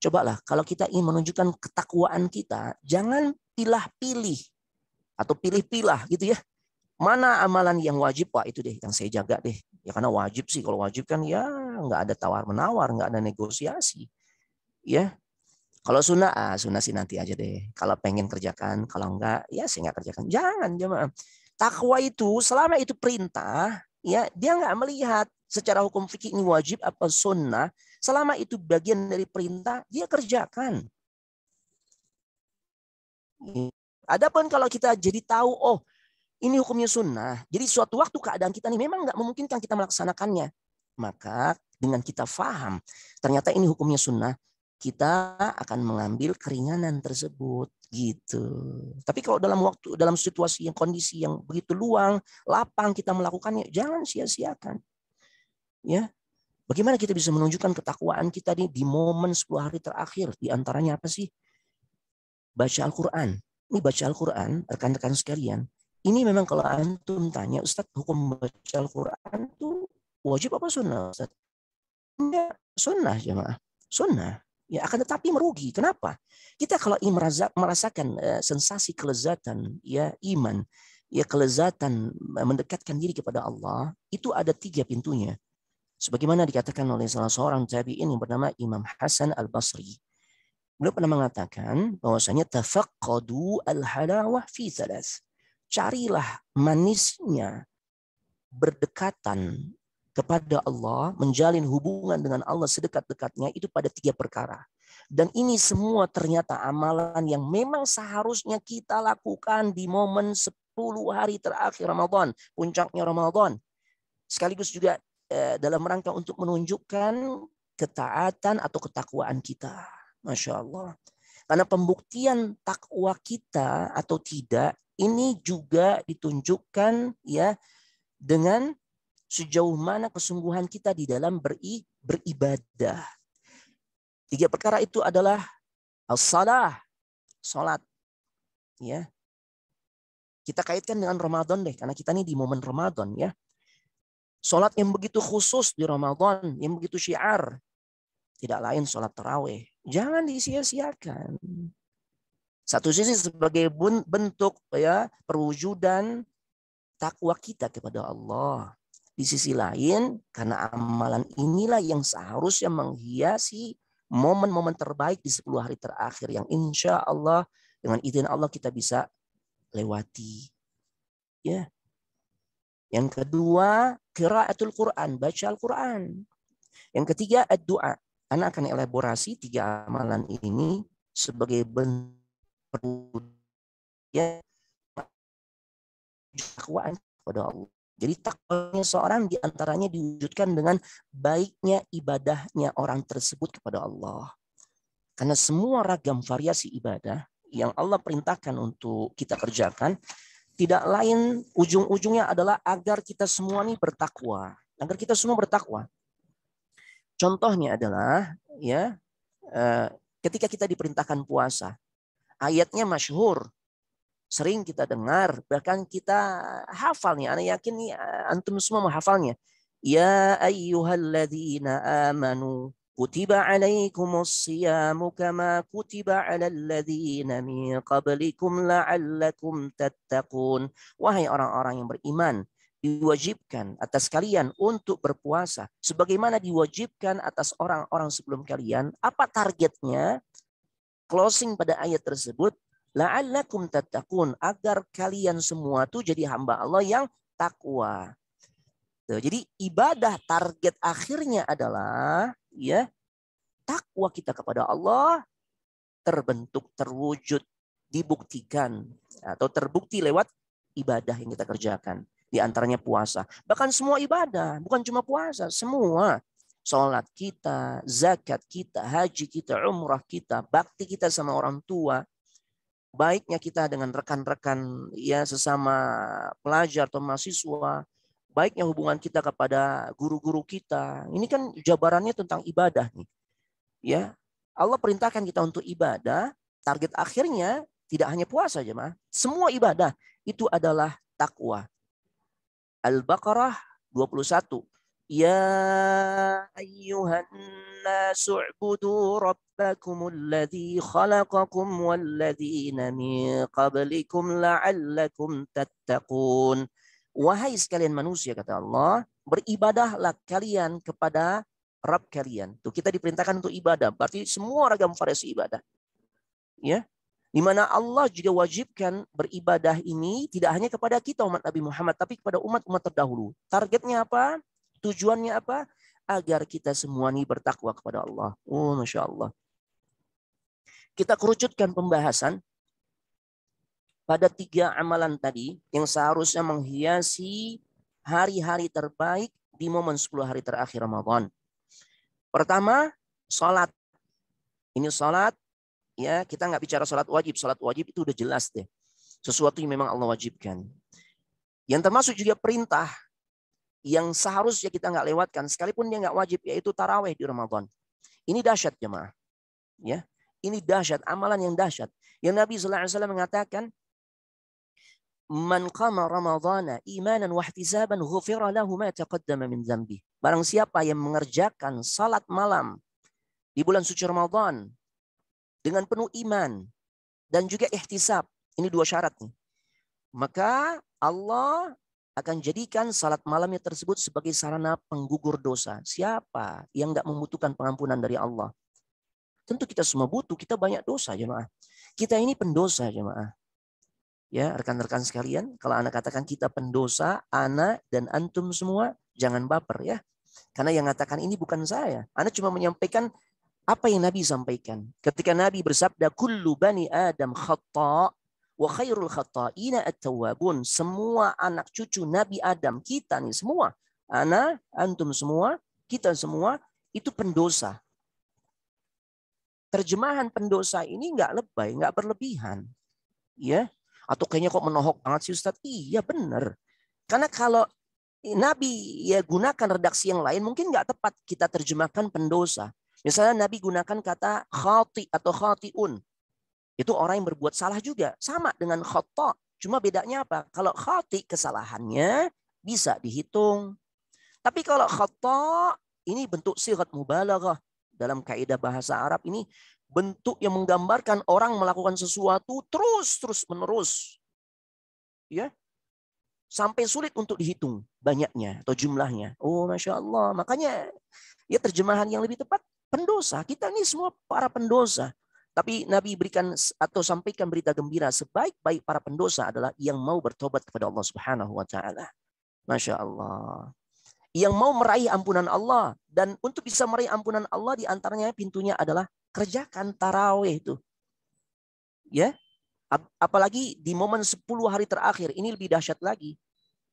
Cobalah kalau kita ingin menunjukkan ketakwaan kita, jangan pilih-pilih atau pilih-pilah gitu ya. Mana amalan yang wajib? Wah itu deh yang saya jaga deh. Ya karena wajib sih. Kalau wajib kan ya nggak ada tawar-menawar, nggak ada negosiasi. Ya. Kalau sunnah, sunnah sih nanti aja deh. Kalau pengen kerjakan, kalau enggak, ya saya nggak kerjakan. Jangan jemaah. Takwa itu selama itu perintah, ya dia nggak melihat secara hukum fikih ini wajib apa sunnah. Selama itu bagian dari perintah, dia kerjakan. Adapun kalau kita jadi tahu, oh ini hukumnya sunnah. Jadi suatu waktu keadaan kita ini memang nggak memungkinkan kita melaksanakannya. Maka dengan kita faham, ternyata ini hukumnya sunnah, kita akan mengambil keringanan tersebut gitu. Tapi kalau dalam situasi yang kondisi yang begitu luang, lapang kita melakukannya, jangan sia-siakan. Ya. Bagaimana kita bisa menunjukkan ketakwaan kita di momen 10 hari terakhir? Di antaranya apa sih? Baca Al-Quran. Ini baca Al-Quran, rekan-rekan sekalian. Ini memang kalau antum tanya, Ustadz, hukum baca Al-Quran itu wajib apa sunnah, Ustadz? Ya, sunnah jemaah. Sunnah. Ya akan tetapi merugi. Kenapa? Kita kalau ingin merasakan sensasi kelezatan, ya iman, ya kelezatan mendekatkan diri kepada Allah, itu ada 3 pintunya. Sebagaimana dikatakan oleh salah seorang tabi'in yang bernama Imam Hasan Al-Basri. Beliau pernah mengatakan bahwasanya tafaqqadu al-halawah fi 3. Carilah manisnya berdekatan kepada Allah, menjalin hubungan dengan Allah sedekat-dekatnya itu pada 3 perkara. Dan ini semua ternyata amalan yang memang seharusnya kita lakukan di momen 10 hari terakhir Ramadan, puncaknya Ramadan. Sekaligus juga dalam rangka untuk menunjukkan ketaatan atau ketakwaan kita. Masya Allah. Karena pembuktian takwa kita atau tidak ini juga ditunjukkan ya dengan sejauh mana kesungguhan kita di dalam beribadah. 3 perkara itu adalah as-salah, salat, ya. Kita kaitkan dengan Ramadan deh, karena kita ini di momen Ramadan ya. Sholat yang begitu khusus di Ramadan, yang begitu syiar. Tidak lain sholat tarawih. Jangan disia-siakan. Satu sisi sebagai bentuk ya perwujudan takwa kita kepada Allah. Di sisi lain, karena amalan inilah yang seharusnya menghiasi momen-momen terbaik di 10 hari terakhir yang insya Allah dengan izin Allah kita bisa lewati. Ya. Yang kedua, qiraatul Quran, baca Al-Quran. Yang ketiga, ad-du'a. Anak akan elaborasi 3 amalan ini sebagai bentuk ya takwaan kepada Allah. Jadi takwanya seorang diantaranya diwujudkan dengan baiknya ibadahnya orang tersebut kepada Allah. Karena semua ragam variasi ibadah yang Allah perintahkan untuk kita kerjakan, tidak lain ujung-ujungnya adalah agar kita semua ini bertakwa. Agar kita semua bertakwa. Contohnya adalah ya ketika kita diperintahkan puasa. Ayatnya masyhur. Sering kita dengar, bahkan kita hafalnya. Ana yakin nih antum semua menghafalnya. Ya ayyuhalladzina amanu kutiba alaikumus siyamu kama kutiba alal ladzina min qablikum la'allakum tattaqun. Wahai orang-orang yang beriman, diwajibkan atas kalian untuk berpuasa sebagaimana diwajibkan atas orang-orang sebelum kalian. Apa targetnya? Closing pada ayat tersebut, la'allakum tattaqun, agar kalian semua tuh jadi hamba Allah yang takwa. Tuh, jadi ibadah target akhirnya adalah ya takwa kita kepada Allah terbentuk, terwujud, dibuktikan atau terbukti lewat ibadah yang kita kerjakan. Di antaranya puasa. Bahkan semua ibadah, bukan cuma puasa, semua. Sholat kita, zakat kita, haji kita, umrah kita, bakti kita sama orang tua, baiknya kita dengan rekan-rekan ya sesama pelajar atau mahasiswa, baiknya hubungan kita kepada guru-guru kita. Ini kan jabarannya tentang ibadah nih. Ya, Allah perintahkan kita untuk ibadah, target akhirnya tidak hanya puasa jemaah, semua ibadah itu adalah takwa. Al-Baqarah 21. Ya ayyuhan nasu u'budu rabbakumul ladzi khalaqakum wal ladzina min qablikum la'allakum tattaqun. Wahai sekalian manusia, kata Allah, beribadahlah kalian kepada Rabb kalian. Tuh kita diperintahkan untuk ibadah, berarti semua ragam variasi ibadah. Ya. Di mana Allah juga wajibkan beribadah ini tidak hanya kepada kita umat Nabi Muhammad, tapi kepada umat-umat terdahulu. Targetnya apa? Tujuannya apa? Agar kita semua ini bertakwa kepada Allah. Oh, Masya Allah. Kita kerucutkan pembahasan pada 3 amalan tadi yang seharusnya menghiasi hari-hari terbaik di momen 10 hari terakhir Ramadan. Pertama, sholat. Ini sholat, ya kita nggak bicara sholat wajib. Sholat wajib itu udah jelas deh. Sesuatu yang memang Allah wajibkan. Yang termasuk juga perintah yang seharusnya kita nggak lewatkan, sekalipun dia nggak wajib, yaitu taraweh di Ramadan. Ini dahsyat jemaah. Ya, ini dahsyat, amalan yang dahsyat. Yang Nabi SAW mengatakan, Man qama Ramadhana imanan wa ihtisaban ghufira lahu ma taqaddama min dzambi. Barang siapa yang mengerjakan salat malam di bulan suci Ramadan dengan penuh iman dan juga ihtisab, ini 2 syarat nih. Maka Allah akan jadikan salat malamnya tersebut sebagai sarana penggugur dosa. Siapa yang tidak membutuhkan pengampunan dari Allah? Tentu kita semua butuh, kita banyak dosa jemaah. Kita ini pendosa jemaah. Ya, rekan-rekan sekalian, kalau Anda katakan kita pendosa, Ana dan antum semua jangan baper ya. Karena yang mengatakan ini bukan saya. Ana cuma menyampaikan apa yang Nabi sampaikan. Ketika Nabi bersabda, kullu bani Adam khata' wa khairul khata'ina at-tawwabun. Semua anak cucu Nabi Adam, kita nih semua, Ana, antum semua, kita semua itu pendosa. Terjemahan pendosa ini enggak lebay, enggak berlebihan. Ya. Atau kayaknya kok menohok banget sih Ustaz? Iya benar. Karena kalau Nabi ya gunakan redaksi yang lain mungkin nggak tepat kita terjemahkan pendosa. Misalnya Nabi gunakan kata khati atau khatiun. Itu orang yang berbuat salah juga. Sama dengan khata. Cuma bedanya apa? Kalau khati kesalahannya bisa dihitung. Tapi kalau khata ini bentuk sighat mubalaghah. Dalam kaidah bahasa Arab ini bentuk yang menggambarkan orang melakukan sesuatu terus menerus. Ya. Sampai sulit untuk dihitung banyaknya atau jumlahnya. Oh, Masya Allah. Makanya ya terjemahan yang lebih tepat, pendosa. Kita ini semua para pendosa. Tapi Nabi berikan atau sampaikan berita gembira, sebaik-baik para pendosa adalah yang mau bertobat kepada Allah Subhanahu wa taala. Masya Allah. Yang mau meraih ampunan Allah. Dan untuk bisa meraih ampunan Allah, di antaranya pintunya adalah kerjakan tarawih itu. Ya. Apalagi di momen 10 hari terakhir, ini lebih dahsyat lagi.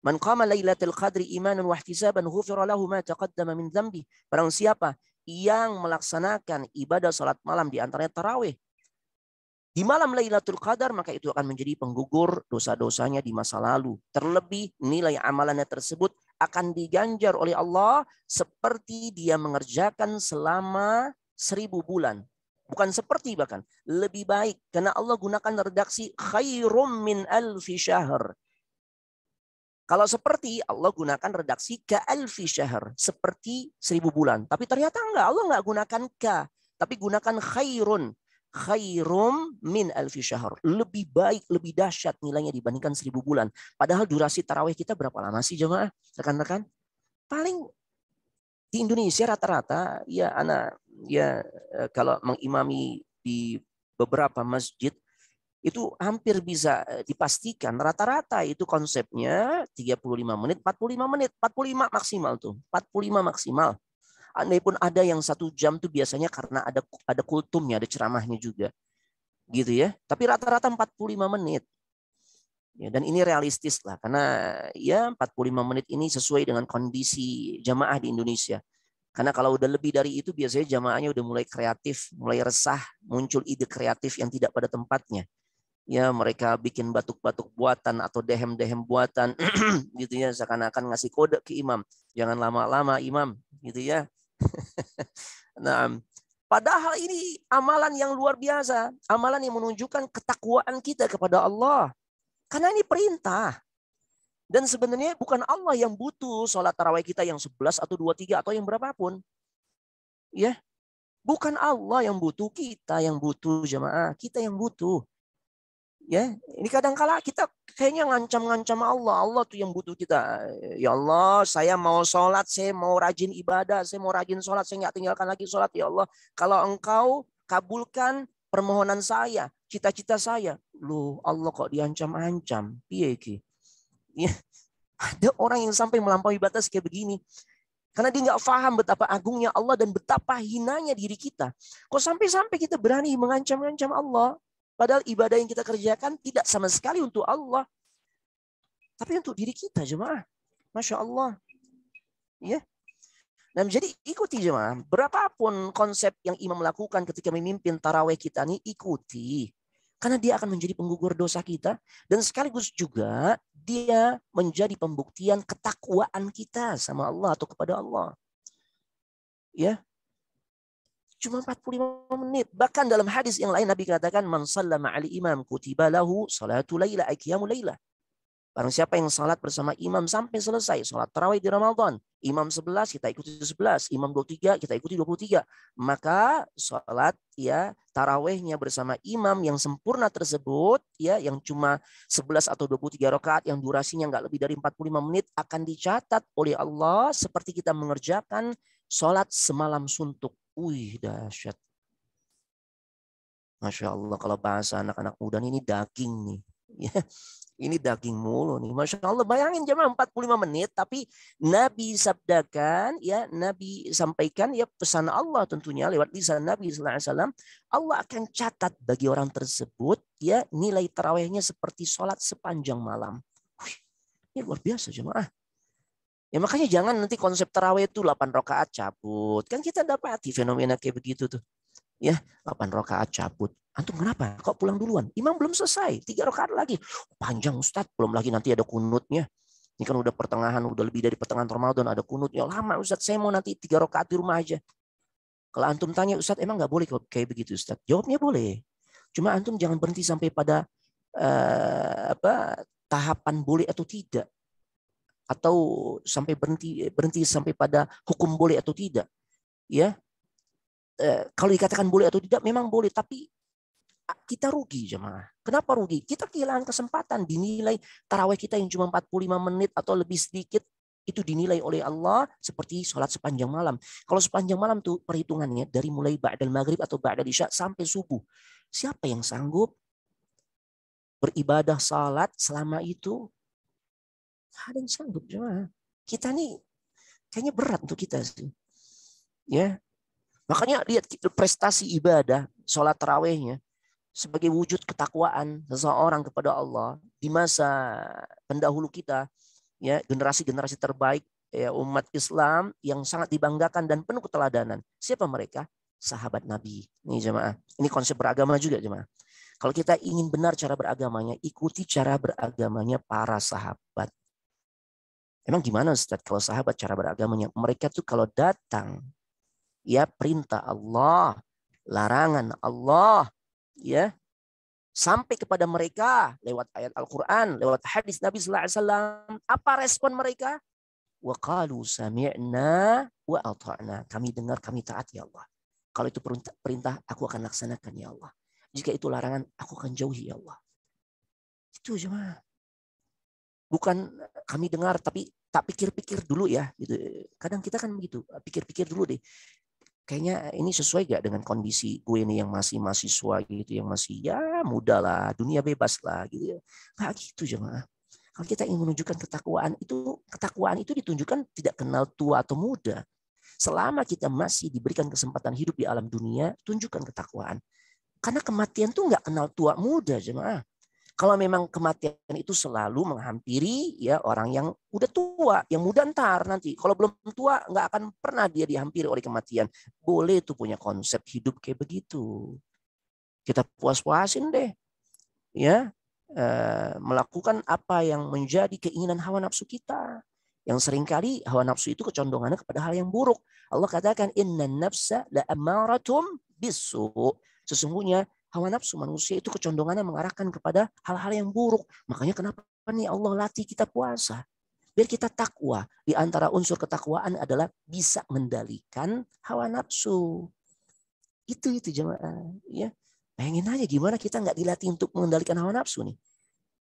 Man qama lailatul qadri imanan wa ihtisaban ghufira lahu ma taqaddama min dzambi. Barang siapa yang melaksanakan ibadah salat malam di antaranya tarawih di malam Lailatul Qadar, maka itu akan menjadi penggugur dosa-dosanya di masa lalu. Terlebih nilai amalannya tersebut akan diganjar oleh Allah seperti dia mengerjakan selama 1000 bulan. Bukan seperti, bahkan lebih baik, karena Allah gunakan redaksi khairum min alfi syahr. Kalau seperti, Allah gunakan redaksi ka alfi syahr, seperti 1000 bulan. Tapi ternyata enggak, Allah enggak gunakan ka, tapi gunakan khairun. Khairum min alfi syahr. Lebih baik, lebih dahsyat nilainya dibandingkan 1000 bulan. Padahal durasi tarawih kita berapa lama sih jemaah? Rekan-rekan? Paling di Indonesia rata-rata ya kalau mengimami di beberapa masjid itu hampir bisa dipastikan rata-rata itu konsepnya 35 menit, 45 menit, 45 maksimal tuh. 45 maksimal. Andai pun ada yang 1 jam tuh biasanya karena ada kultumnya, ada ceramahnya juga. Gitu ya. Tapi rata-rata 45 menit. Ya, dan ini realistis lah karena ya 45 menit ini sesuai dengan kondisi jamaah di Indonesia. Karena kalau udah lebih dari itu biasanya jamaahnya udah mulai kreatif, mulai resah, muncul ide kreatif yang tidak pada tempatnya. Ya, mereka bikin batuk-batuk buatan atau dehem-dehem buatan gitu ya, seakan-akan ngasih kode ke imam, jangan lama-lama imam gitu ya. Nah, padahal ini amalan yang luar biasa, amalan yang menunjukkan ketakwaan kita kepada Allah. Karena ini perintah. Dan sebenarnya bukan Allah yang butuh sholat tarawih kita yang 11 atau 23 atau yang berapapun. Ya. Bukan Allah yang butuh, kita yang butuh jemaah, kita yang butuh. Ya, ini kadang-kala kita kayaknya ngancam-ngancam Allah. Allah tuh yang butuh kita. Ya Allah, saya mau sholat, saya mau rajin ibadah, saya mau rajin sholat, saya nggak tinggalkan lagi sholat. Ya Allah, kalau Engkau kabulkan permohonan saya, cita-cita saya. Loh, Allah kok diancam-ancam? Piye iki? Ya, ada orang yang sampai melampaui batas kayak begini. Karena dia nggak paham betapa agungnya Allah dan betapa hinanya diri kita. Kok sampai-sampai kita berani mengancam-ancam Allah? Padahal ibadah yang kita kerjakan tidak sama sekali untuk Allah. Tapi untuk diri kita jemaah. Masya Allah. Ya. Nah, jadi ikuti jemaah. Berapapun konsep yang imam lakukan ketika memimpin tarawih kita ini, ikuti. Karena dia akan menjadi penggugur dosa kita. Dan sekaligus juga dia menjadi pembuktian ketakwaan kita sama Allah atau kepada Allah. Ya. Cuma 45 menit. Bahkan dalam hadis yang lain Nabi katakan, man sallama ali imam kutiba lahu salatu laila aqyamu laila. Barang siapa yang salat bersama imam sampai selesai salat tarawih di Ramadan, imam 11 kita ikuti 11, imam 23 kita ikuti 23, maka salat ya tarawihnya bersama imam yang sempurna tersebut ya yang cuma 11 atau 23 rakaat yang durasinya enggak lebih dari 45 menit akan dicatat oleh Allah seperti kita mengerjakan salat semalam suntuk. Wih, dahsyat. Masya Allah, kalau bahasa anak-anak muda ini daging nih. Ya, ini daging mulu nih. Masya Allah, bayangin jemaah 45 menit, tapi Nabi sabdakan, ya Nabi sampaikan ya pesan Allah tentunya lewat lisan Nabi SAW. Allah akan catat bagi orang tersebut ya nilai tarawihnya seperti sholat sepanjang malam. Wih, ini luar biasa jemaah. Ya makanya jangan nanti konsep tarawih itu 8 rakaat cabut. Kan kita dapati fenomena kayak begitu tuh. Ya, 8 rakaat cabut. Antum kenapa? Kok pulang duluan? Imam belum selesai. 3 rakaat lagi. Panjang Ustadz. Belum lagi nanti ada kunutnya. Ini kan udah pertengahan, udah lebih dari pertengahan Ramadan ada kunutnya. Lama Ustadz, saya mau nanti 3 rakaat di rumah aja. Kalau antum tanya Ustadz, emang nggak boleh kayak begitu Ustadz? Jawabnya boleh. Cuma antum jangan berhenti sampai pada tahapan boleh atau tidak, atau sampai berhenti sampai pada hukum boleh atau tidak. Ya, kalau dikatakan boleh atau tidak memang boleh, tapi kita rugi jemaah. Kenapa rugi? Kita kehilangan kesempatan, dinilai tarawih kita yang cuma 45 menit atau lebih sedikit itu dinilai oleh Allah seperti sholat sepanjang malam. Kalau sepanjang malam tuh perhitungannya dari mulai ba'dal maghrib atau ba'dal isya sampai subuh. Siapa yang sanggup beribadah salat selama itu? Ada yang sanggup jemaah. Kita nih kayaknya berat untuk kita sih. Ya. Makanya lihat prestasi ibadah sholat tarawihnya sebagai wujud ketakwaan seseorang kepada Allah di masa pendahulu kita, ya, generasi-generasi terbaik ya, umat Islam yang sangat dibanggakan dan penuh keteladanan. Siapa mereka? Sahabat Nabi. Ini jemaah. Ini konsep beragama juga jemaah. Kalau kita ingin benar cara beragamanya, ikuti cara beragamanya para sahabat. Emang gimana Ustaz kalau sahabat cara beragamanya? Mereka tuh kalau datang, ya perintah Allah, larangan Allah, ya sampai kepada mereka lewat ayat Al-Quran, lewat hadis Nabi Sallallahu Alaihi Wasallam. Apa respon mereka? Wa qalu sami'na wa ata'na. Kami dengar, kami taat ya Allah. Kalau itu perintah, aku akan laksanakan ya Allah. Jika itu larangan, aku akan jauhi ya Allah. Itu jemaah. Bukan kami dengar tapi tak pikir-pikir dulu ya. Gitu. Kadang kita kan begitu, pikir-pikir dulu deh. Kayaknya ini sesuai gak dengan kondisi gue nih yang masih mahasiswa gitu, yang masih ya muda lah, dunia bebas lah gitu ya. Nggak gitu jemaah. Kalau kita ingin menunjukkan ketakwaan itu ditunjukkan tidak kenal tua atau muda. Selama kita masih diberikan kesempatan hidup di alam dunia, tunjukkan ketakwaan. Karena kematian tuh nggak kenal tua muda jemaah. Kalau memang kematian itu selalu menghampiri ya orang yang udah tua, yang muda ntar nanti. Kalau belum tua nggak akan pernah dia dihampiri oleh kematian. Boleh tuh punya konsep hidup kayak begitu. Kita puas-puasin deh, ya melakukan apa yang menjadi keinginan hawa nafsu kita. Yang seringkali hawa nafsu itu kecondongannya kepada hal yang buruk. Allah katakan innan nafsa la ammaratum bisu. Sesungguhnya hawa nafsu manusia itu kecondongannya mengarahkan kepada hal-hal yang buruk. Makanya kenapa nih Allah latih kita puasa? Biar kita takwa. Di antara unsur ketakwaan adalah bisa mengendalikan hawa nafsu. Itu jemaah. Ya. Bayangin aja gimana kita nggak dilatih untuk mengendalikan hawa nafsu nih.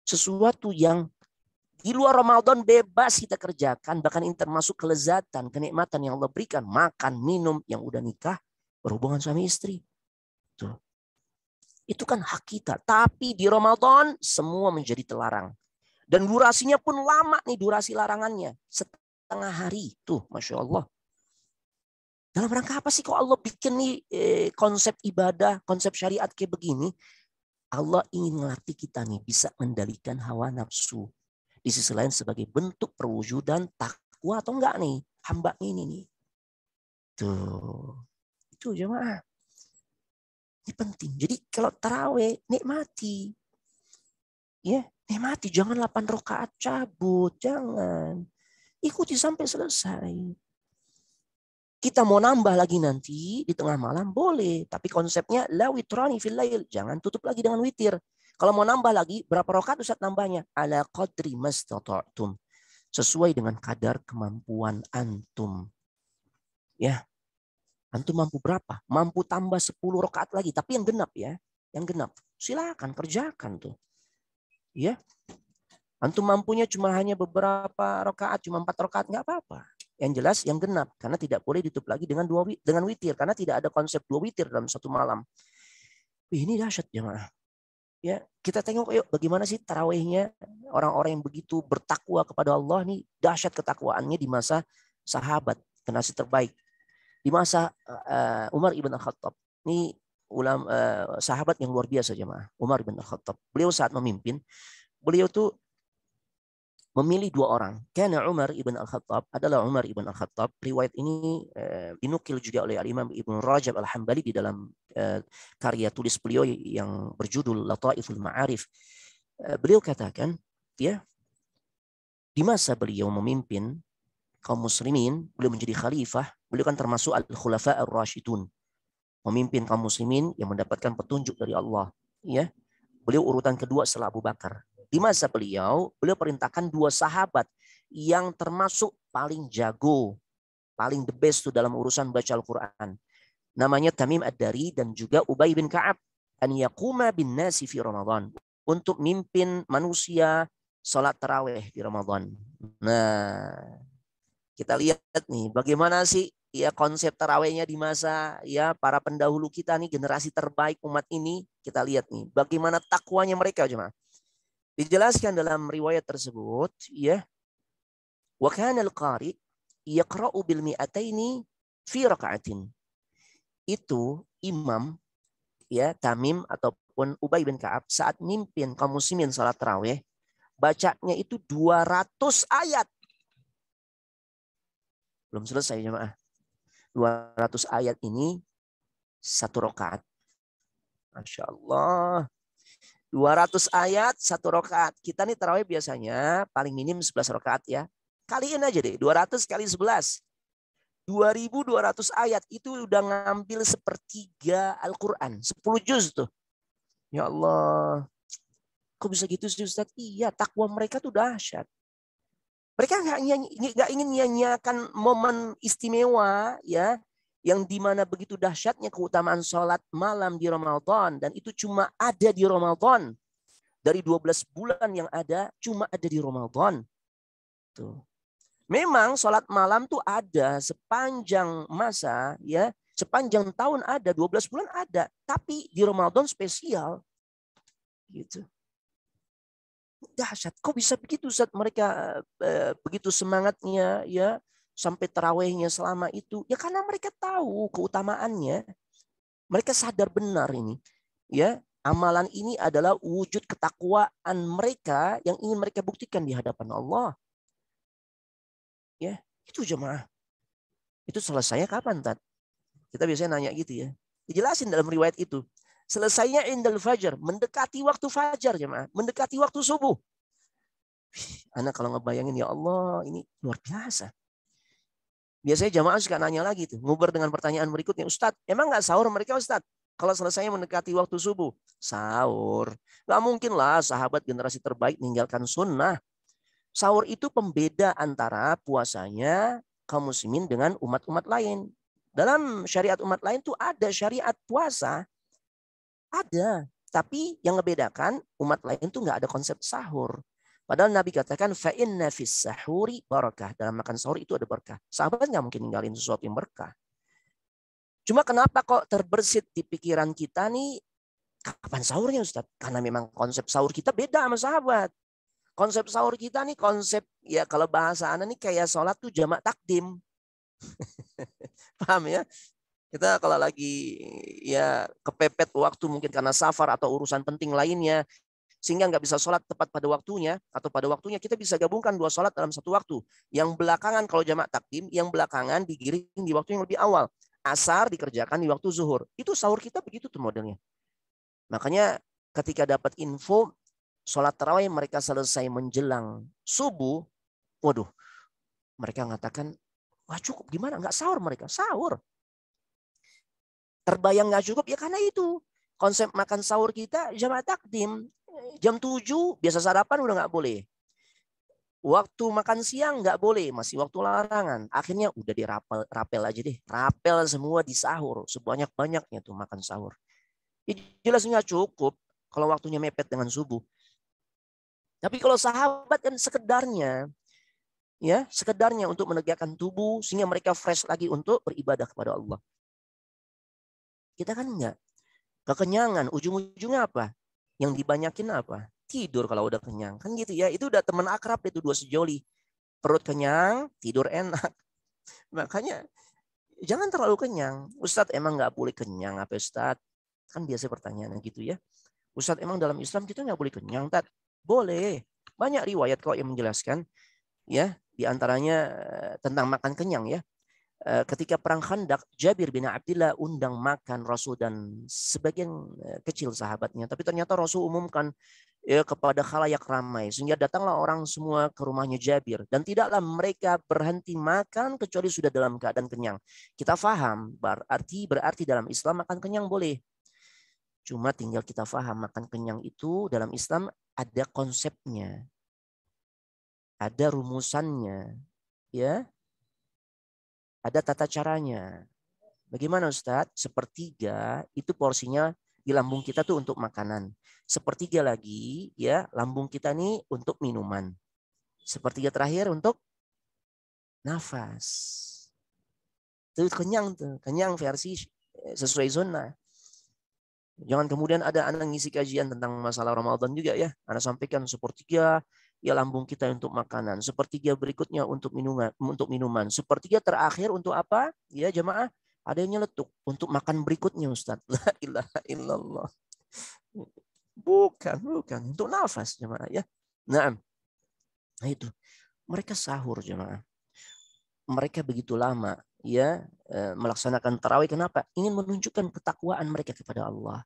Sesuatu yang di luar Ramadan bebas kita kerjakan. Bahkan termasuk kelezatan, kenikmatan yang Allah berikan. Makan, minum, yang udah nikah, berhubungan suami istri. Tuh. Itu kan hak kita. Tapi di Ramadan semua menjadi terlarang. Dan durasinya pun lama nih durasi larangannya. Setengah hari. Tuh Masya Allah. Dalam rangka apa sih kok Allah bikin nih konsep ibadah, konsep syariat kayak begini? Allah ingin melatih kita nih bisa mengendalikan hawa nafsu. Di sisi lain sebagai bentuk perwujudan takwa atau enggak nih. Hamba ini nih. Tuh. Itu jemaah. Ini penting. Jadi kalau tarawih nikmati. Ya, nikmati. Jangan 8 rakaat cabut. Jangan. Ikuti sampai selesai. Kita mau nambah lagi nanti di tengah malam boleh. Tapi konsepnya la witrani fil lail. Jangan tutup lagi dengan witir. Kalau mau nambah lagi, berapa rakaat Ustaz nambahnya? Ala qadri mastata'tum. Sesuai dengan kadar kemampuan antum. Ya. Antum mampu berapa? Mampu tambah 10 rakaat lagi. Tapi yang genap ya. Yang genap. Silakan kerjakan tuh. Ya. Antum mampunya cuma hanya beberapa rakaat. Cuma 4 rakaat. Nggak apa-apa. Yang jelas yang genap. Karena tidak boleh ditutup lagi dengan witir. Karena tidak ada konsep 2 witir dalam satu malam. Ini dahsyat jemaah. Ya, kita tengok yuk bagaimana sih tarawihnya orang-orang yang begitu bertakwa kepada Allah nih. Dahsyat ketakwaannya di masa sahabat. Generasi terbaik. Di masa Umar ibn Al-Khattab. Ini sahabat yang luar biasa jemaah. Umar ibn Al-Khattab. Beliau saat memimpin. Beliau tuh memilih 2 orang. Karena Umar ibn Al-Khattab adalah Umar ibn Al-Khattab. Riwayat ini dinukil juga oleh Al-Imam Ibn Rajab Al-Hambali di dalam karya tulis beliau yang berjudul Lataiful Ma'arif. Beliau katakan, ya, di masa beliau memimpin kaum muslimin, beliau menjadi khalifah, beliau kan termasuk al-khulafa ar-rasyidun. Memimpin kaum muslimin yang mendapatkan petunjuk dari Allah, ya. Beliau urutan kedua setelah Abu Bakar. Di masa beliau perintahkan 2 sahabat yang termasuk paling jago, paling the best tuh dalam urusan baca Al-Quran. Namanya Tamim Ad-Dari dan juga Ubay bin Ka'ab. An yaquma bin nasi fi Ramadan. Untuk mimpin manusia salat tarawih di Ramadan. Nah, kita lihat nih bagaimana sih ya konsep tarawihnya di masa ya para pendahulu kita nih, generasi terbaik umat ini. Kita lihat nih bagaimana takwanya mereka, jemaah. Dijelaskan dalam riwayat tersebut ya, wa kana al-qari yaqra'u bil mi'ataini fi raka'atin. Itu imam ya Tamim ataupun Ubay bin Ka'ab saat mimpin kaum muslimin salat tarawih, bacanya itu 200 ayat. Belum selesai jemaah. 200 ayat ini 1 rakaat. Masya Allah. 200 ayat 1 rakaat. Kita nih tarawih biasanya paling minim 11 rakaat ya. Kaliin aja deh. 200 kali 11. 2.200 ayat itu udah ngambil 1/3 Al-Quran. 10 juz tuh. Ya Allah. Kok bisa gitu sih Ustaz? Iya, takwa mereka tuh dahsyat. Mereka nggak ingin nyanyiakan momen istimewa ya, yang dimana begitu dahsyatnya keutamaan sholat malam di Ramadan, dan itu cuma ada di Ramadan. Dari 12 bulan yang ada, cuma ada di Ramadan. Tuh. Memang sholat malam tuh ada sepanjang masa ya, sepanjang tahun ada, 12 bulan ada, tapi di Ramadan spesial. Gitu. Dahsyat, kok bisa begitu Ustaz? Mereka begitu semangatnya ya sampai tarawihnya selama itu. Ya karena mereka tahu keutamaannya. Mereka sadar benar ini. Ya, amalan ini adalah wujud ketakwaan mereka yang ingin mereka buktikan di hadapan Allah. Ya, itu jemaah. Itu selesainya kapan, Tat? Kita biasanya nanya gitu ya. Dijelasin dalam riwayat itu. Selesainya indal fajar, mendekati waktu fajar jemaah, mendekati waktu subuh. Anak kalau ngebayangin ya Allah, ini luar biasa. Biasanya jamaah suka nanya lagi tuh, ngubar dengan pertanyaan berikutnya, Ustadz, emang nggak sahur mereka Ustadz? Kalau selesainya mendekati waktu subuh, sahur. Nggak mungkin lah sahabat generasi terbaik meninggalkan sunnah. Sahur itu pembeda antara puasanya kaum muslimin dengan umat-umat lain. Dalam syariat umat lain tuh ada syariat puasa. Ada. Tapi yang ngebedakan umat lain tuh nggak ada konsep sahur. Padahal Nabi katakan fa inna fis sahuri barakah. Dalam makan sahur itu ada berkah. Sahabat nggak mungkin ninggalin sesuatu yang berkah. Cuma kenapa kok terbersit di pikiran kita nih, kapan sahurnya Ustaz? Karena memang konsep sahur kita beda sama sahabat. Konsep sahur kita nih konsep, ya kalau bahasa anak nih kayak sholat tuh jamak takdim. Paham ya? Kita kalau lagi ya kepepet waktu mungkin karena safar atau urusan penting lainnya, sehingga nggak bisa sholat tepat pada waktunya, atau pada waktunya kita bisa gabungkan 2 sholat dalam 1 waktu. Yang belakangan kalau jamak takdim, yang belakangan digiring di waktu yang lebih awal. Asar dikerjakan di waktu zuhur. Itu sahur kita begitu tuh modelnya. Makanya ketika dapat info sholat tarawih mereka selesai menjelang subuh, waduh, mereka mengatakan, wah cukup, gimana? Nggak sahur mereka? Sahur. Terbayang nggak cukup, ya karena itu. Konsep makan sahur kita jamak takdim. Jam 7, biasa sarapan udah nggak boleh. Waktu makan siang nggak boleh, masih waktu larangan. Akhirnya udah dirapel aja deh. Rapel semua di sahur. Sebanyak-banyaknya tuh makan sahur. Ya, jelas nggak cukup kalau waktunya mepet dengan subuh. Tapi kalau sahabat kan sekedarnya, ya sekedarnya untuk menegakkan tubuh sehingga mereka fresh lagi untuk beribadah kepada Allah. Kita kan enggak. Kekenyangan, ujung-ujungnya apa? Yang dibanyakin apa? Tidur kalau udah kenyang. Kan gitu ya, itu udah teman akrab itu 2 sejoli. Perut kenyang, tidur enak. Makanya jangan terlalu kenyang. Ustadz emang nggak boleh kenyang apa Ustadz? Kan biasa pertanyaannya gitu ya. Ustadz emang dalam Islam kita nggak boleh kenyang, Tat? Boleh. Banyak riwayat kok yang menjelaskan. Ya, diantaranya tentang makan kenyang ya. Ketika perang Khandaq, Jabir bin Abdullah undang makan Rasul dan sebagian kecil sahabatnya. Tapi ternyata Rasul umumkan ya, kepada khalayak ramai. Sehingga datanglah orang semua ke rumahnya Jabir. Dan tidaklah mereka berhenti makan kecuali sudah dalam keadaan kenyang. Kita paham, berarti dalam Islam makan kenyang boleh. Cuma tinggal kita paham makan kenyang itu dalam Islam ada konsepnya. Ada rumusannya, ya. Ada tata caranya. Bagaimana Ustadz? Sepertiga itu porsinya di lambung kita tuh untuk makanan. Sepertiga lagi ya lambung kita nih untuk minuman. Sepertiga terakhir untuk nafas. Itu kenyang tuh, kenyang versi sesuai zona. Jangan kemudian ada anak ngisi kajian tentang masalah Ramadan juga ya. Anak sampaikan sepertiga ya lambung kita untuk makanan, sepertiga berikutnya untuk minuman, sepertiga terakhir untuk apa? Ya jemaah, ada yang nyeletuk untuk makan berikutnya Ustaz. La ilaha illallah. Bukan untuk nafas jemaah ya. Nah itu mereka sahur jemaah. Mereka begitu lama ya melaksanakan tarawih. Kenapa? Ingin menunjukkan ketakwaan mereka kepada Allah.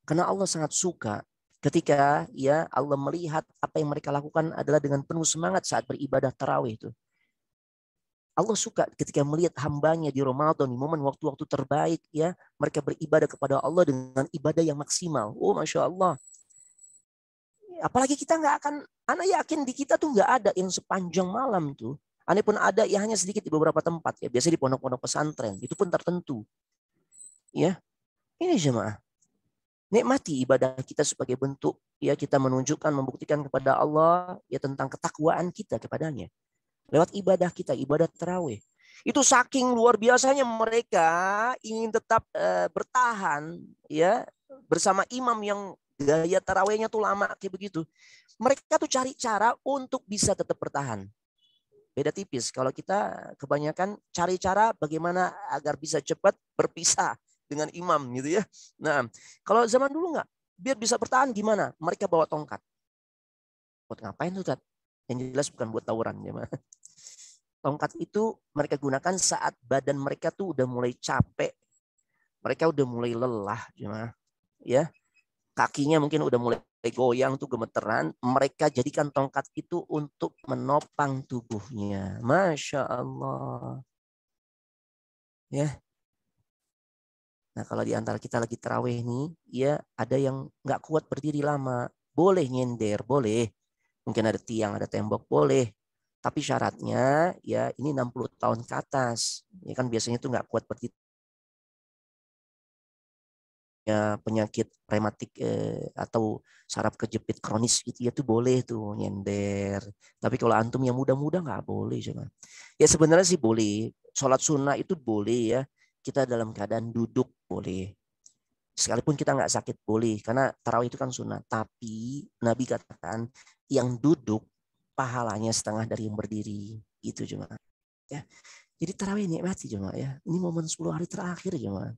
Karena Allah sangat suka ketika ya Allah melihat apa yang mereka lakukan adalah dengan penuh semangat saat beribadah tarawih itu. Allah suka ketika melihat hambanya di Ramadan, di momen waktu-waktu terbaik ya, mereka beribadah kepada Allah dengan ibadah yang maksimal. Oh Masya Allah. Apalagi kita nggak akan, anak yakin di kita tuh nggak ada yang sepanjang malam tuh. Aneh pun ada ya hanya sedikit di beberapa tempat ya, biasanya di pondok-pondok pesantren, itu pun tertentu. Ya, ini jemaah. Nikmati ibadah kita sebagai bentuk ya kita menunjukkan, membuktikan kepada Allah ya tentang ketakwaan kita kepadanya. Lewat ibadah kita, ibadah tarawih. Itu saking luar biasanya mereka ingin tetap bertahan ya bersama imam yang gaya tarawihnya tuh lama kayak begitu. Mereka tuh cari cara untuk bisa tetap bertahan. Beda tipis kalau kita kebanyakan cari cara bagaimana agar bisa cepat berpisah dengan imam gitu ya. Nah, kalau zaman dulu enggak, biar bisa bertahan gimana? Mereka bawa tongkat. Buat ngapain tuh, Tat? Yang jelas bukan buat tawuran ya, Mas. Tongkat itu mereka gunakan saat badan mereka tuh udah mulai capek. Mereka udah mulai lelah, ya. Kakinya mungkin udah mulai goyang tuh gemeteran. Mereka jadikan tongkat itu untuk menopang tubuhnya. Masya Allah. Ya. Nah kalau di antara kita lagi tarawih nih, ya ada yang nggak kuat berdiri lama, boleh nyender, boleh. Mungkin ada tiang, ada tembok, boleh. Tapi syaratnya ya ini 60 tahun ke atas. Ya kan biasanya tuh nggak kuat berdiri. Ya, penyakit rematik atau saraf kejepit kronis gitu ya tuh boleh tuh nyender. Tapi kalau antum yang muda-muda nggak boleh cuman. Ya sebenarnya sih boleh. Sholat sunnah itu boleh ya. Kita dalam keadaan duduk boleh. Sekalipun kita nggak sakit boleh. Karena tarawih itu kan sunnah. Tapi Nabi katakan yang duduk pahalanya setengah dari yang berdiri. Itu cuma. Ya. Jadi tarawih nikmati cuma ya. Ini momen 10 hari terakhir cuma.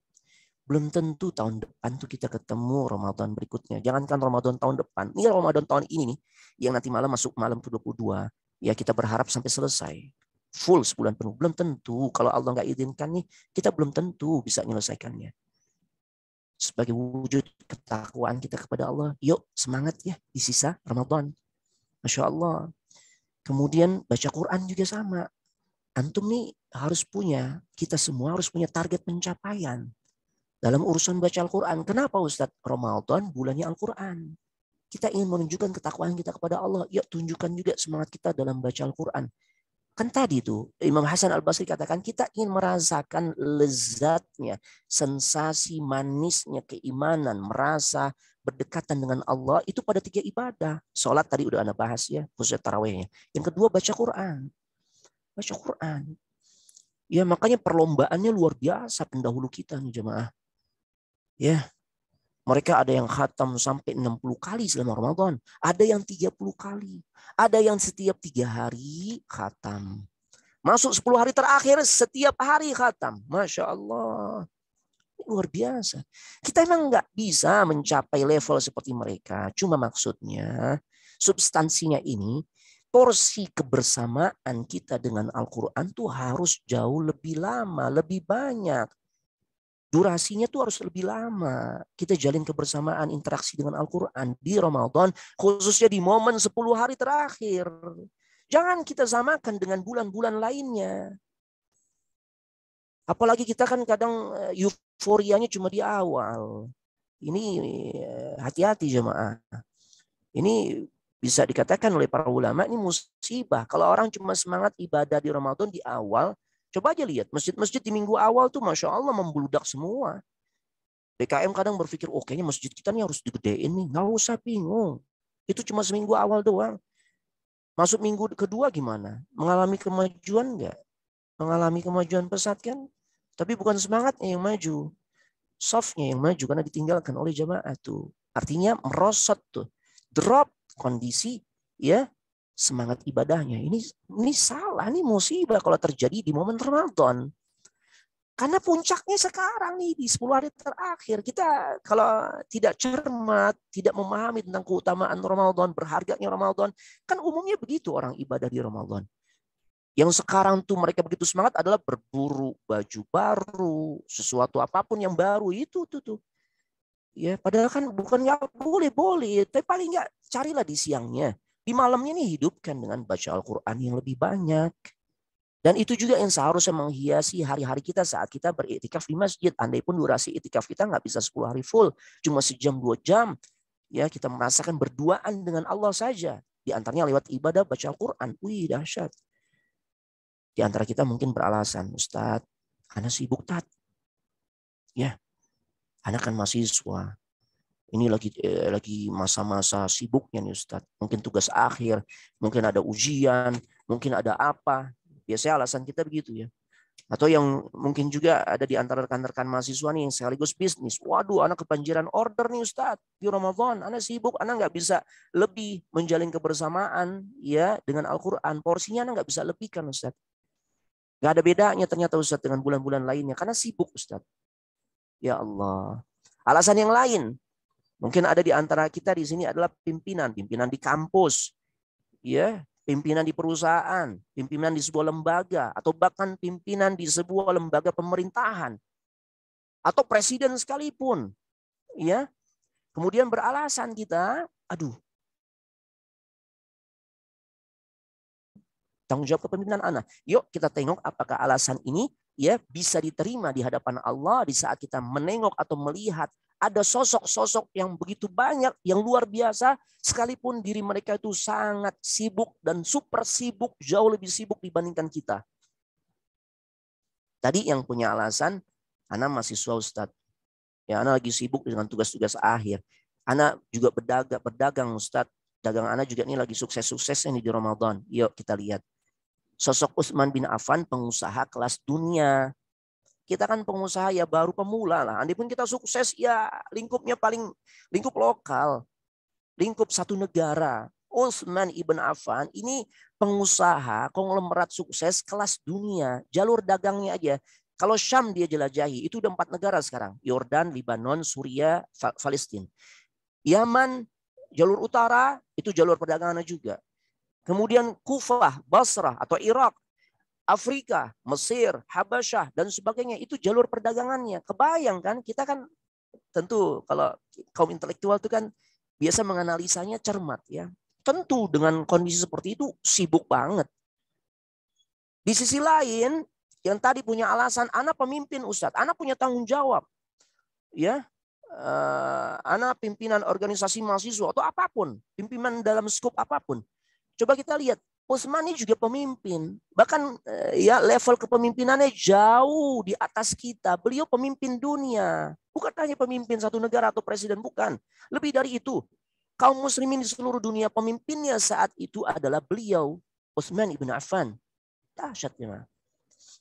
Belum tentu tahun depan tuh kita ketemu Ramadan berikutnya. Jangankan Ramadan tahun depan. Ini Ramadan tahun ini nih. Yang nanti malam masuk malam ke-22. Ya kita berharap sampai selesai. Full sebulan penuh. Belum tentu. Kalau Allah nggak izinkan nih. Kita belum tentu bisa menyelesaikannya. Sebagai wujud ketakwaan kita kepada Allah. Yuk semangat ya di sisa Ramadan. Masya Allah. Kemudian baca Quran juga sama. Antum nih harus punya. Kita semua harus punya target pencapaian. Dalam urusan baca Al-Quran. Kenapa Ustadz? Ramadan bulannya Al-Quran. Kita ingin menunjukkan ketakwaan kita kepada Allah. Ya tunjukkan juga semangat kita dalam baca Al-Quran. Kan tadi itu Imam Hasan Al-Basri katakan kita ingin merasakan lezatnya, sensasi manisnya keimanan, merasa berdekatan dengan Allah itu pada 3 ibadah. Sholat tadi udah Anda bahas ya, khususnya tarawihnya. Yang kedua baca Quran. Baca Quran. Ya makanya perlombaannya luar biasa pendahulu kita nih jemaah. Ya, mereka ada yang khatam sampai 60 kali selama Ramadan. Ada yang 30 kali. Ada yang setiap 3 hari khatam. Masuk 10 hari terakhir setiap hari khatam. Masya Allah. Luar biasa. Kita emang nggak bisa mencapai level seperti mereka. Cuma maksudnya, substansinya ini, porsi kebersamaan kita dengan Al-Quran tuh harus jauh lebih lama, lebih banyak. Durasinya tuh harus lebih lama. Kita jalin kebersamaan, interaksi dengan Al-Quran di Ramadan, khususnya di momen 10 hari terakhir. Jangan kita samakan dengan bulan-bulan lainnya. Apalagi kita kan kadang euforianya cuma di awal. Ini hati-hati jemaah. Ini bisa dikatakan oleh para ulama ini musibah. Kalau orang cuma semangat ibadah di Ramadan di awal, coba aja lihat masjid-masjid di minggu awal tuh Masya Allah membludak semua. BKM kadang berpikir, oh kayaknya masjid kita nih harus digedein nih. Nggak usah bingung. Itu cuma seminggu awal doang. Masuk minggu kedua gimana? Mengalami kemajuan nggak? Mengalami kemajuan pesat kan? Tapi bukan semangatnya yang maju. Softnya yang maju karena ditinggalkan oleh jamaah tuh. Artinya merosot tuh. Drop kondisi ya semangat ibadahnya. Ini salah, ini musibah kalau terjadi di momen Ramadan. Karena puncaknya sekarang nih di 10 hari terakhir. Kita kalau tidak cermat, tidak memahami tentang keutamaan Ramadan, berharganya Ramadan, kan umumnya begitu orang ibadah di Ramadan. Yang sekarang tuh mereka begitu semangat adalah berburu baju baru, sesuatu apapun yang baru itu tuh. Ya, padahal kan bukan nggak boleh, tapi paling nggak carilah di siangnya. Di malamnya nih hidupkan dengan baca Al-Quran yang lebih banyak. Dan itu juga yang seharusnya menghiasi hari-hari kita saat kita beriktikaf di masjid. Andai pun durasi iktikaf kita nggak bisa 10 hari full, cuma sejam 2 jam. Ya, kita merasakan berduaan dengan Allah saja. Di antaranya lewat ibadah baca Al-Quran. Wih, dahsyat. Di antara kita mungkin beralasan, Ustadz, karena sibuk tat. Ya, anak kan mahasiswa. Ini lagi masa-masa sibuknya nih Ustadz. Mungkin tugas akhir, mungkin ada ujian, mungkin ada apa. Biasanya alasan kita begitu ya. Atau yang mungkin juga ada di antara rekan-rekan mahasiswa nih yang sekaligus bisnis. Waduh, anak kebanjiran order nih Ustadz di Ramadan. Anak sibuk, anak nggak bisa lebih menjalin kebersamaan ya dengan Al-Quran. Porsinya anak nggak bisa lebihkan Ustadz. Nggak ada bedanya ternyata Ustadz dengan bulan-bulan lainnya karena sibuk Ustadz. Ya Allah. Alasan yang lain, mungkin ada di antara kita di sini adalah pimpinan di kampus, ya, pimpinan di perusahaan, pimpinan di sebuah lembaga, atau bahkan pimpinan di sebuah lembaga pemerintahan, atau presiden sekalipun, ya. Kemudian beralasan kita, aduh, tanggung jawab kepemimpinan anak. Yuk kita tengok apakah alasan ini ya bisa diterima di hadapan Allah di saat kita menengok atau melihat ada sosok-sosok yang begitu banyak, yang luar biasa, sekalipun diri mereka itu sangat sibuk dan super sibuk, jauh lebih sibuk dibandingkan kita. Tadi yang punya alasan, anak mahasiswa Ustadz. Ya, anak lagi sibuk dengan tugas-tugas akhir. Anak juga berdagang Ustadz. Dagang anak juga ini lagi sukses-suksesnya nih di Ramadan. Yuk kita lihat. Sosok Utsman bin Affan pengusaha kelas dunia. Kita kan pengusaha ya baru pemula lah. Andai pun kita sukses ya lingkupnya paling lingkup lokal. Lingkup satu negara. Utsman ibn Affan ini pengusaha konglomerat sukses kelas dunia. Jalur dagangnya aja. Kalau Syam dia jelajahi itu udah 4 negara sekarang. Yordan, Lebanon, Suria, Palestina. Yaman, jalur utara itu jalur perdagangannya juga. Kemudian Kufah, Basrah atau Irak, Afrika, Mesir, Habasyah dan sebagainya itu jalur perdagangannya. Kebayang kan kita kan tentu kalau kaum intelektual itu kan biasa menganalisanya cermat ya. Tentu dengan kondisi seperti itu sibuk banget. Di sisi lain yang tadi punya alasan anak pemimpin Ustadz, anak punya tanggung jawab. Ya. Anak pimpinan organisasi mahasiswa atau apapun, pimpinan dalam skop apapun. Coba kita lihat, Utsman ini juga pemimpin. Bahkan ya level kepemimpinannya jauh di atas kita. Beliau pemimpin dunia. Bukan hanya pemimpin satu negara atau presiden, bukan. Lebih dari itu. Kaum muslimin di seluruh dunia pemimpinnya saat itu adalah beliau, Utsman ibn Affan. Dahsyat ya.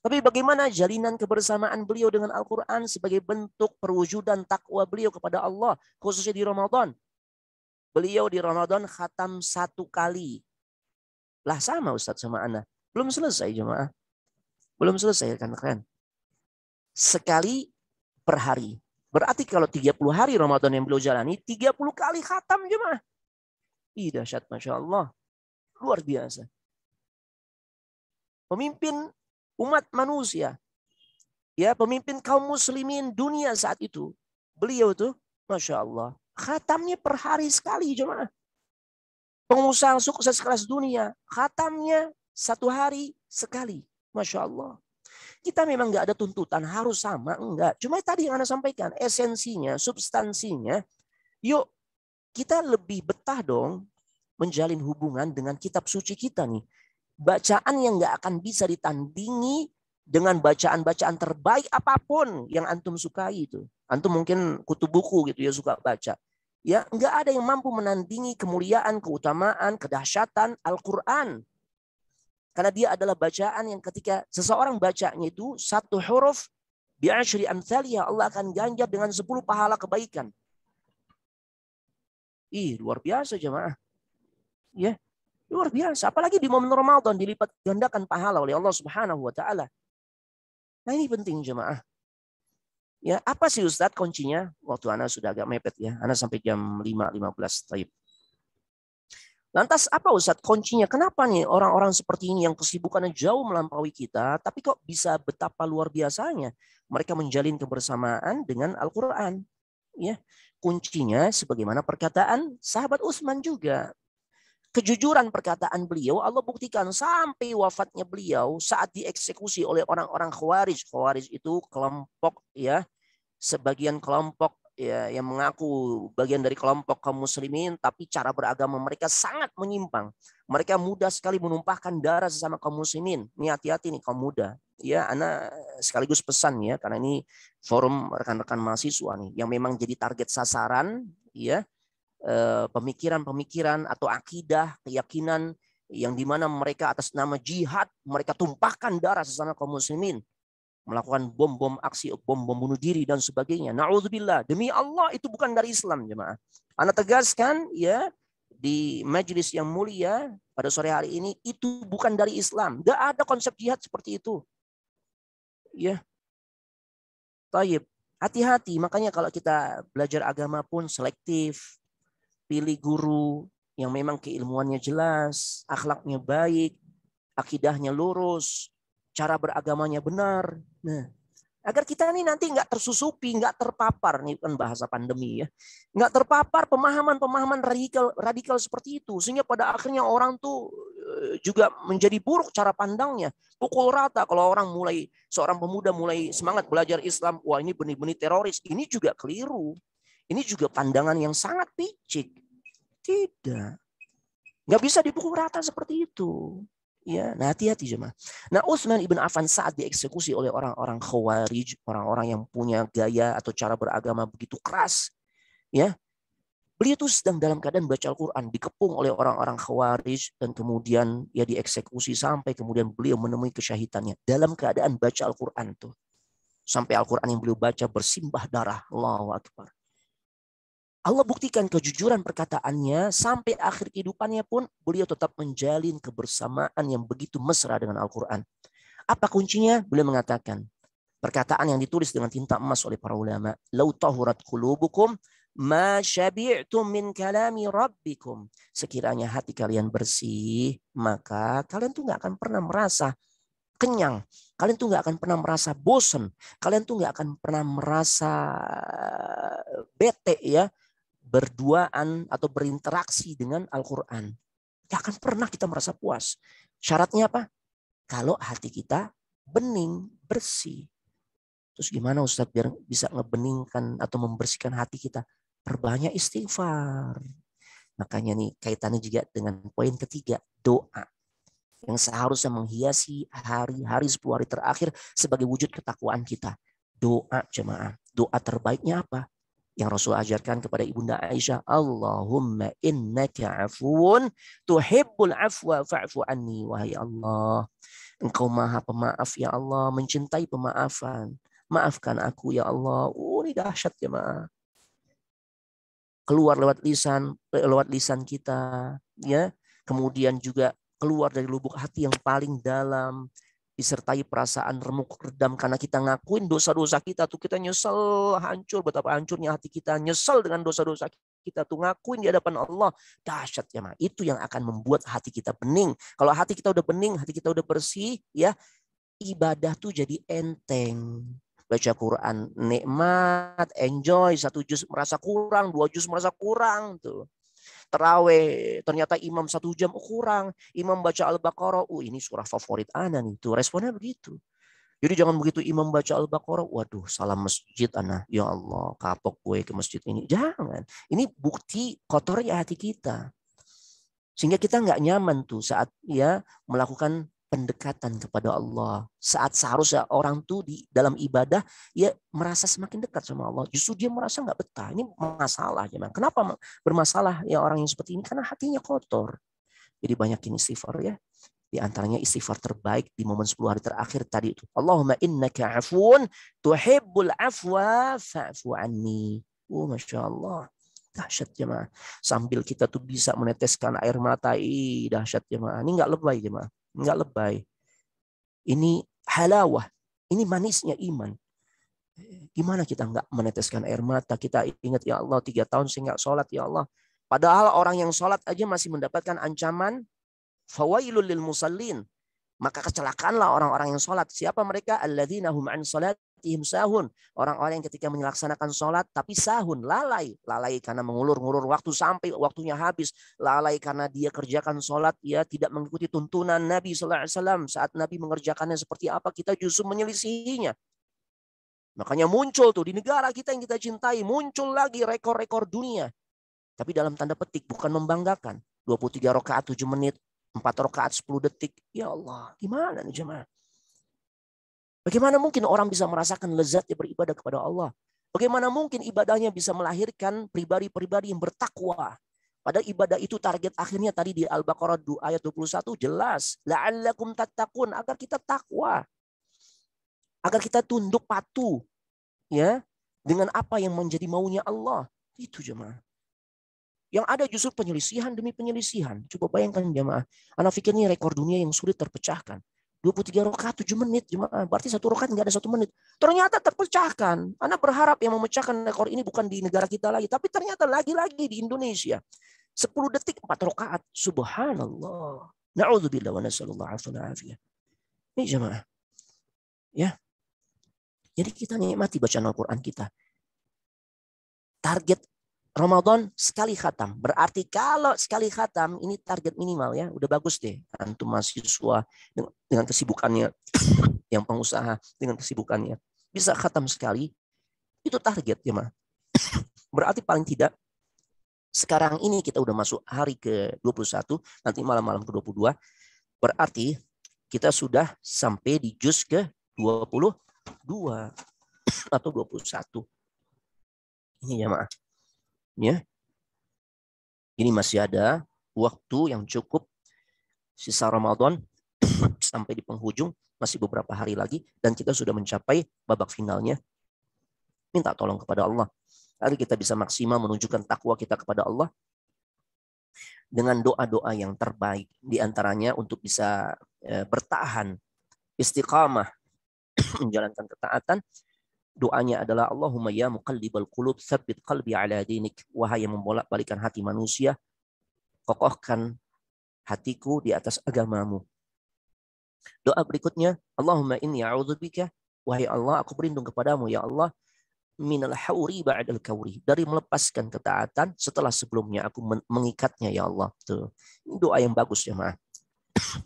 Tapi bagaimana jalinan kebersamaan beliau dengan Al-Quran sebagai bentuk perwujudan takwa beliau kepada Allah, khususnya di Ramadan. Beliau di Ramadan khatam 1 kali. Lah sama Ustadz sama Ana. Belum selesai jemaah. Belum selesai kan. Sekali per hari. Berarti kalau 30 hari Ramadan yang beliau jalani, 30 kali khatam jemaah. Ih dahsyat Masya Allah. Luar biasa. Pemimpin umat manusia. Ya, pemimpin kaum muslimin dunia saat itu. Beliau tuh, Masya Allah. Khatamnya per hari sekali jemaah. Pengusaha sukses kelas dunia, khatamnya 1 hari sekali. Masya Allah. Kita memang nggak ada tuntutan harus sama, enggak. Cuma tadi yang Anda sampaikan, esensinya, substansinya, yuk kita lebih betah dong menjalin hubungan dengan kitab suci kita nih. Bacaan yang nggak akan bisa ditandingi dengan bacaan-bacaan terbaik apapun yang antum sukai itu. Antum mungkin kutu buku gitu ya, suka baca. Ya, nggak ada yang mampu menandingi kemuliaan, keutamaan, kedahsyatan Al-Quran. Karena dia adalah bacaan yang ketika seseorang bacanya itu satu huruf bi'asyri amthaliha, Allah akan ganjar dengan 10 pahala kebaikan. Luar biasa jemaah. Ya, luar biasa. Apalagi di momen Ramadan dilipat gandakan pahala oleh Allah Subhanahu wa taala. Nah, ini penting jemaah. Ya, apa sih Ustadz kuncinya? Waktu Ana sudah agak mepet ya. Ana sampai jam 5.15. Taib. Lantas apa Ustadz kuncinya? Kenapa nih orang-orang seperti ini yang kesibukannya jauh melampaui kita, tapi kok bisa betapa luar biasanya mereka menjalin kebersamaan dengan Al-Quran? Ya, kuncinya sebagaimana perkataan sahabat Utsman juga. Kejujuran perkataan beliau Allah buktikan sampai wafatnya beliau saat dieksekusi oleh orang-orang Khawarij. Khawarij itu kelompok ya, sebagian kelompok ya yang mengaku bagian dari kelompok kaum muslimin, tapi cara beragama mereka sangat menyimpang. Mereka mudah sekali menumpahkan darah sesama kaum muslimin. Ini hati-hati nih kaum muda. Ya, Ana sekaligus pesan ya, karena ini forum rekan-rekan mahasiswa nih yang memang jadi target sasaran ya. Pemikiran-pemikiran atau akidah, keyakinan yang dimana mereka atas nama jihad, mereka tumpahkan darah sesama kaum muslimin, melakukan bom-bom aksi, bom-bom bunuh diri dan sebagainya. Na'udzubillah, demi Allah itu bukan dari Islam jemaah. Ana tegaskan ya di majelis yang mulia pada sore hari ini, itu bukan dari Islam. Gak ada konsep jihad seperti itu. Ya, taib. Hati-hati, makanya kalau kita belajar agama pun selektif. Pilih guru yang memang keilmuannya jelas, akhlaknya baik, akidahnya lurus, cara beragamanya benar. Nah, agar kita ini nanti nggak tersusupi, nggak terpapar, nih kan bahasa pandemi ya, nggak terpapar pemahaman-pemahaman radikal seperti itu, sehingga pada akhirnya orang tuh juga menjadi buruk cara pandangnya. Pukul rata kalau seorang pemuda mulai semangat belajar Islam, wah ini benih-benih teroris, ini juga keliru. Ini juga pandangan yang sangat picik. Tidak. Nggak bisa dipukul rata seperti itu. Ya, nah hati-hati jemaah. Nah, Utsman ibn Affan saat dieksekusi oleh orang-orang Khawarij, orang-orang yang punya gaya atau cara beragama begitu keras, ya. Beliau itu sedang dalam keadaan baca Al-Quran, dikepung oleh orang-orang Khawarij dan kemudian ya dieksekusi sampai kemudian beliau menemui kesyahidannya dalam keadaan baca Al-Quran tuh. Sampai Al-Quran yang beliau baca bersimbah darah. Allahu Akbar. Allah buktikan kejujuran perkataannya sampai akhir kehidupannya pun beliau tetap menjalin kebersamaan yang begitu mesra dengan Al-Quran. Apa kuncinya? Beliau mengatakan perkataan yang ditulis dengan tinta emas oleh para ulama. Lau tahurat qulubukum ma syabi'tum min kalami rabbikum. Sekiranya hati kalian bersih, maka kalian tuh nggak akan pernah merasa kenyang. Kalian tuh nggak akan pernah merasa bosan. Kalian tuh nggak akan pernah merasa bete ya. Berduaan atau berinteraksi dengan Al-Quran. Tidak akan pernah kita merasa puas. Syaratnya apa? Kalau hati kita bening, bersih. Terus gimana Ustadz biar bisa ngebeningkan atau membersihkan hati kita? Perbanyak istighfar. Makanya nih kaitannya juga dengan poin ketiga, doa. Yang seharusnya menghiasi hari-hari 10 hari terakhir sebagai wujud ketakwaan kita. Doa jemaah. Doa terbaiknya apa? Yang Rasul ajarkan kepada Ibunda Aisyah, Allahumma innaka afuun tuhibbul afwa fa'fu anni. Wahai Allah, Engkau maha pemaaf ya Allah, mencintai pemaafan. Maafkan aku ya Allah. Ini dahsyat ya ma. Keluar lewat lisan kita, ya. Kemudian juga keluar dari lubuk hati yang paling dalam. Disertai perasaan remuk redam karena kita ngakuin dosa-dosa kita tuh, kita nyesel, hancur, betapa hancurnya hati kita, nyesel dengan dosa-dosa kita tuh, ngakuin di hadapan Allah. Dahsyat ya ma. Itu yang akan membuat hati kita bening. Kalau hati kita udah bening, hati kita udah bersih, ya ibadah tuh jadi enteng. Baca Quran nikmat, enjoy, 1 juz merasa kurang, 2 juz merasa kurang tuh. Terawih, ternyata imam 1 jam kurang. Imam baca Al-Baqarah, ini surah favorit ana nih. Tuh responnya begitu. Jadi jangan begitu imam baca Al-Baqarah, waduh salah masjid ana. Ya Allah, kapok gue ke masjid ini. Jangan. Ini bukti kotornya hati kita. Sehingga kita nggak nyaman tuh saat ya melakukan pendekatan kepada Allah. Saat seharusnya orang tuh di dalam ibadah ya merasa semakin dekat sama Allah. Justru dia merasa nggak betah. Ini masalah. Kenapa bermasalah ya orang yang seperti ini? Karena hatinya kotor. Jadi banyakin istighfar ya. Di antaranya istighfar terbaik di momen 10 hari terakhir tadi itu. Allahumma innaka afuun tuhibbul afwa fa'fu anni. Masya Allah. Dahsyat jemaah. Sambil kita tuh bisa meneteskan air mata. Dahsyat jemaah. Ini nggak lebay jemaah. Nggak lebay. Ini halawah. Ini manisnya iman. Gimana kita nggak meneteskan air mata? Kita ingat ya Allah 3 tahun saya nggak sholat ya Allah. Padahal orang yang sholat aja masih mendapatkan ancaman fawailul lil musallin. Maka kecelakaanlah orang-orang yang sholat. Siapa mereka? Alladzina hum an salatihim sahun. Orang-orang yang ketika melaksanakan sholat tapi sahun, lalai. Lalai karena mengulur-ngulur waktu sampai waktunya habis. Lalai karena dia kerjakan sholat, ya tidak mengikuti tuntunan Nabi SAW. Saat Nabi mengerjakannya seperti apa, kita justru menyelisihinya. Makanya muncul tuh di negara kita yang kita cintai, muncul lagi rekor-rekor dunia. Tapi dalam tanda petik, bukan membanggakan. 23 rakaat 7 menit. 4 rakaat 10 detik. Ya Allah, gimana nih jemaah? Bagaimana mungkin orang bisa merasakan lezatnya beribadah kepada Allah? Bagaimana mungkin ibadahnya bisa melahirkan pribadi-pribadi yang bertakwa? Padahal ibadah itu target akhirnya tadi di Al-Baqarah ayat 21 jelas. La'allakum tattaqun, agar kita takwa. Agar kita tunduk patuh ya dengan apa yang menjadi maunya Allah. Itu jemaah. Yang ada justru penyelisihan demi penyelisihan. Coba bayangkan jemaah. Anak pikir ini rekor dunia yang sulit terpecahkan. 23 rakaat 7 menit jemaah. Berarti 1 rakaat nggak ada 1 menit. Ternyata terpecahkan. Anak berharap yang memecahkan rekor ini bukan di negara kita lagi. Tapi ternyata lagi-lagi di Indonesia. 10 detik 4 rakaat. Subhanallah. Na'udzubillah wa nasallallahu alaihi. Ini jemaah. Ya. Jadi kita nikmati bacaan Al-Quran kita. Target Ramadan sekali khatam. Berarti kalau sekali khatam ini target minimal ya. Udah bagus deh. Antum mahasiswa dengan kesibukannya. Yang pengusaha dengan kesibukannya. Bisa khatam sekali. Itu target ya mah. Berarti paling tidak. Sekarang ini kita udah masuk hari ke-21. Nanti malam-malam ke-22. Berarti kita sudah sampai di juz ke-22. Atau 21. Ini ya mah. Ya. Ini masih ada waktu yang cukup sisa Ramadan sampai di penghujung, masih beberapa hari lagi dan kita sudah mencapai babak finalnya. Minta tolong kepada Allah agar kita bisa maksimal menunjukkan takwa kita kepada Allah dengan doa-doa yang terbaik, di antaranya untuk bisa bertahan istiqamah menjalankan ketaatan. Doanya adalah Allahumma ya muqallibal qulub tsabbit qalbi ala dinik. Wahai yang membolak-balikan hati manusia, kokohkan hatiku di atas agamamu. Doa berikutnya, Allahumma inni a'udzubika, wahai Allah aku berlindung kepadamu ya Allah, minal hauri ba'dal kauri, dari melepaskan ketaatan setelah sebelumnya aku mengikatnya ya Allah. Tuh. Ini doa yang bagus ya ma.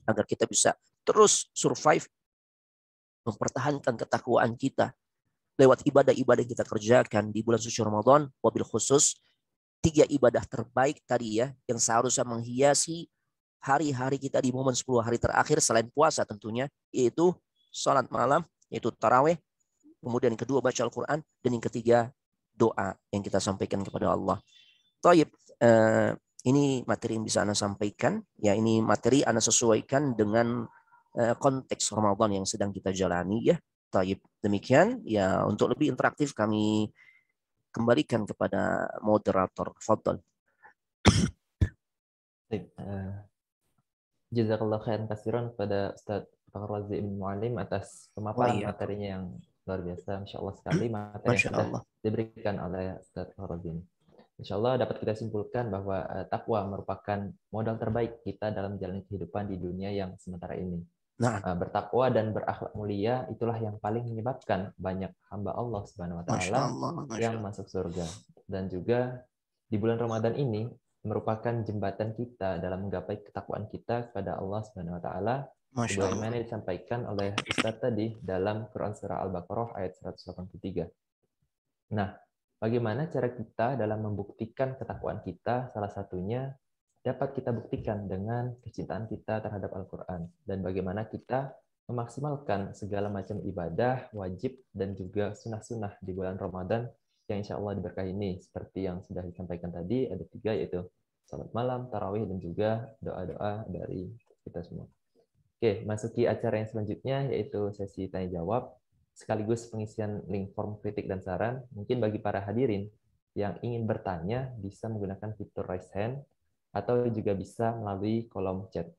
Agar kita bisa terus survive, mempertahankan ketakwaan kita lewat ibadah-ibadah yang kita kerjakan di bulan suci Ramadan, wabil khusus 3 ibadah terbaik tadi ya, yang seharusnya menghiasi hari-hari kita di momen 10 hari terakhir selain puasa tentunya, yaitu salat malam, yaitu tarawih, kemudian yang kedua baca Al-Quran, dan yang ketiga doa yang kita sampaikan kepada Allah. Taib, ini materi yang bisa Anda sampaikan, ya ini materi Anda sesuaikan dengan konteks Ramadan yang sedang kita jalani ya. Taib, demikian ya, untuk lebih interaktif kami kembalikan kepada moderator. Fadhal. Jazakallah khairan katsiran kepada Ustaz Fakhr Razi Ibn Mu'alim atas pemaparan materinya yang luar biasa. Masya Allah sekali materi yang sudah diberikan oleh Ustaz Fakhr Razi. Insya Allah dapat kita simpulkan bahwa takwa merupakan modal terbaik kita dalam menjalani kehidupan di dunia yang sementara ini. Nah, bertakwa dan berakhlak mulia itulah yang paling menyebabkan banyak hamba Allah Subhanahu wa taala yang masuk surga. Dan juga di bulan Ramadan ini merupakan jembatan kita dalam menggapai ketakwaan kita kepada Allah Subhanahu wa taala, Masya Allah. sebagaimana disampaikan oleh Ustaz tadi dalam Quran surah Al-Baqarah ayat 183. Nah, bagaimana cara kita dalam membuktikan ketakwaan kita? Salah satunya dapat kita buktikan dengan kecintaan kita terhadap Al-Quran, dan bagaimana kita memaksimalkan segala macam ibadah, wajib, dan juga sunnah-sunnah di bulan Ramadan yang insya Allah diberkahi ini. Seperti yang sudah disampaikan tadi, ada 3, yaitu salat malam, tarawih, dan juga doa-doa dari kita semua. Oke, masuki acara yang selanjutnya, yaitu sesi tanya-jawab, sekaligus pengisian link form kritik dan saran. Mungkin bagi para hadirin yang ingin bertanya, bisa menggunakan fitur raise hand, atau juga bisa melalui kolom chat.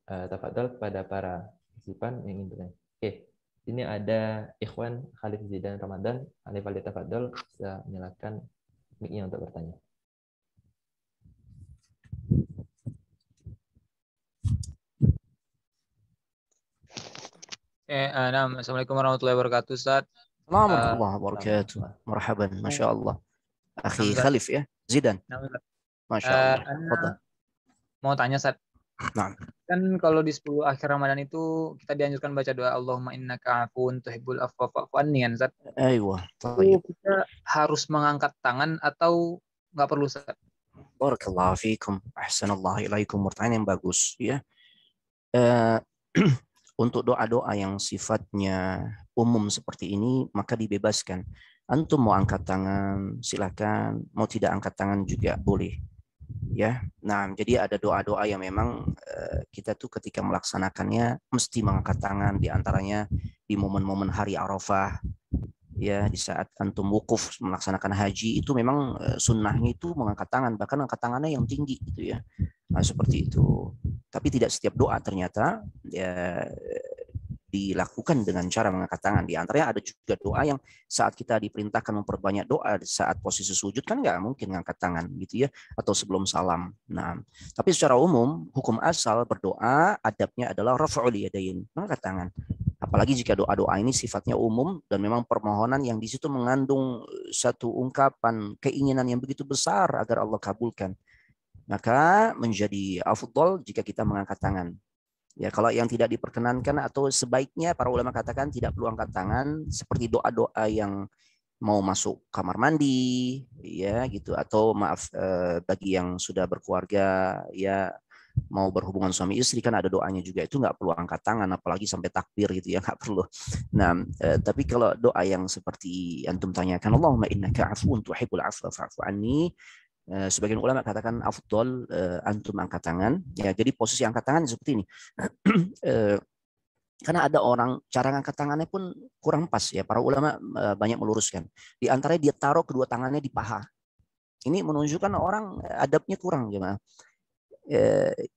Tafadhol kepada para partisipan yang ingin bertanya. Oke, ini ada Ikhwan Khalid Zidan Ramadan. Alif Alif tafadhol, bisa menyalakan mic-nya untuk bertanya. Assalamualaikum warahmatullahi wabarakatuh, Ustaz. Assalamualaikum warahmatullahi wabarakatuh. Marhaban, Masya Allah. Akhi Khalif ya, Zidan. Masya Allah. Fadhal. Mau tanya, Ustaz. Nah. Kan kalau di 10 akhir Ramadan itu kita dianjurkan baca doa Allahumma innaka afuwun tuhibbul afwa fa'fu anni, Ustaz. Aywa. Kita harus mengangkat tangan atau nggak perlu, Ustaz? Barakallahu fiikum. Ahsanallahu ilaikum. Pertanyaan yang bagus ya. Untuk doa-doa yang sifatnya umum seperti ini, maka dibebaskan. Antum mau angkat tangan, silakan. Mau tidak angkat tangan juga boleh. Ya, nah jadi ada doa-doa yang memang kita tuh ketika melaksanakannya mesti mengangkat tangan, diantaranya di momen-momen hari Arafah, ya di saat antum wukuf melaksanakan haji itu memang sunnahnya itu mengangkat tangan, bahkan angkat tangannya yang tinggi gitu ya. Nah, seperti itu. Tapi tidak setiap doa ternyata ya dilakukan dengan cara mengangkat tangan. Di antaranya ada juga doa yang saat kita diperintahkan memperbanyak doa saat posisi sujud kan nggak mungkin ngangkat tangan gitu ya, atau sebelum salam. Nah, tapi secara umum hukum asal berdoa adabnya adalah raf'ul yadain, mengangkat tangan. Apalagi jika doa-doa ini sifatnya umum dan memang permohonan yang di situ mengandung satu ungkapan keinginan yang begitu besar agar Allah kabulkan. Maka menjadi afdal jika kita mengangkat tangan. Ya, kalau yang tidak diperkenankan atau sebaiknya para ulama katakan tidak perlu angkat tangan, seperti doa-doa yang mau masuk kamar mandi, ya gitu, atau maaf bagi yang sudah berkeluarga, ya mau berhubungan suami istri kan ada doanya juga, itu nggak perlu angkat tangan, apalagi sampai takbir gitu ya, nggak perlu. Nah, tapi kalau doa yang seperti antum tanyakan, Allahumma innaka afuwun tuhibbul afwa fa'fu anni, sebagian ulama katakan afdol antum angkat tangan. Ya, jadi posisi angkat tangan seperti ini. Karena ada orang cara angkat tangannya pun kurang pas ya. Para ulama banyak meluruskan. Di antaranya dia taruh kedua tangannya di paha. Ini menunjukkan orang adabnya kurang gimana.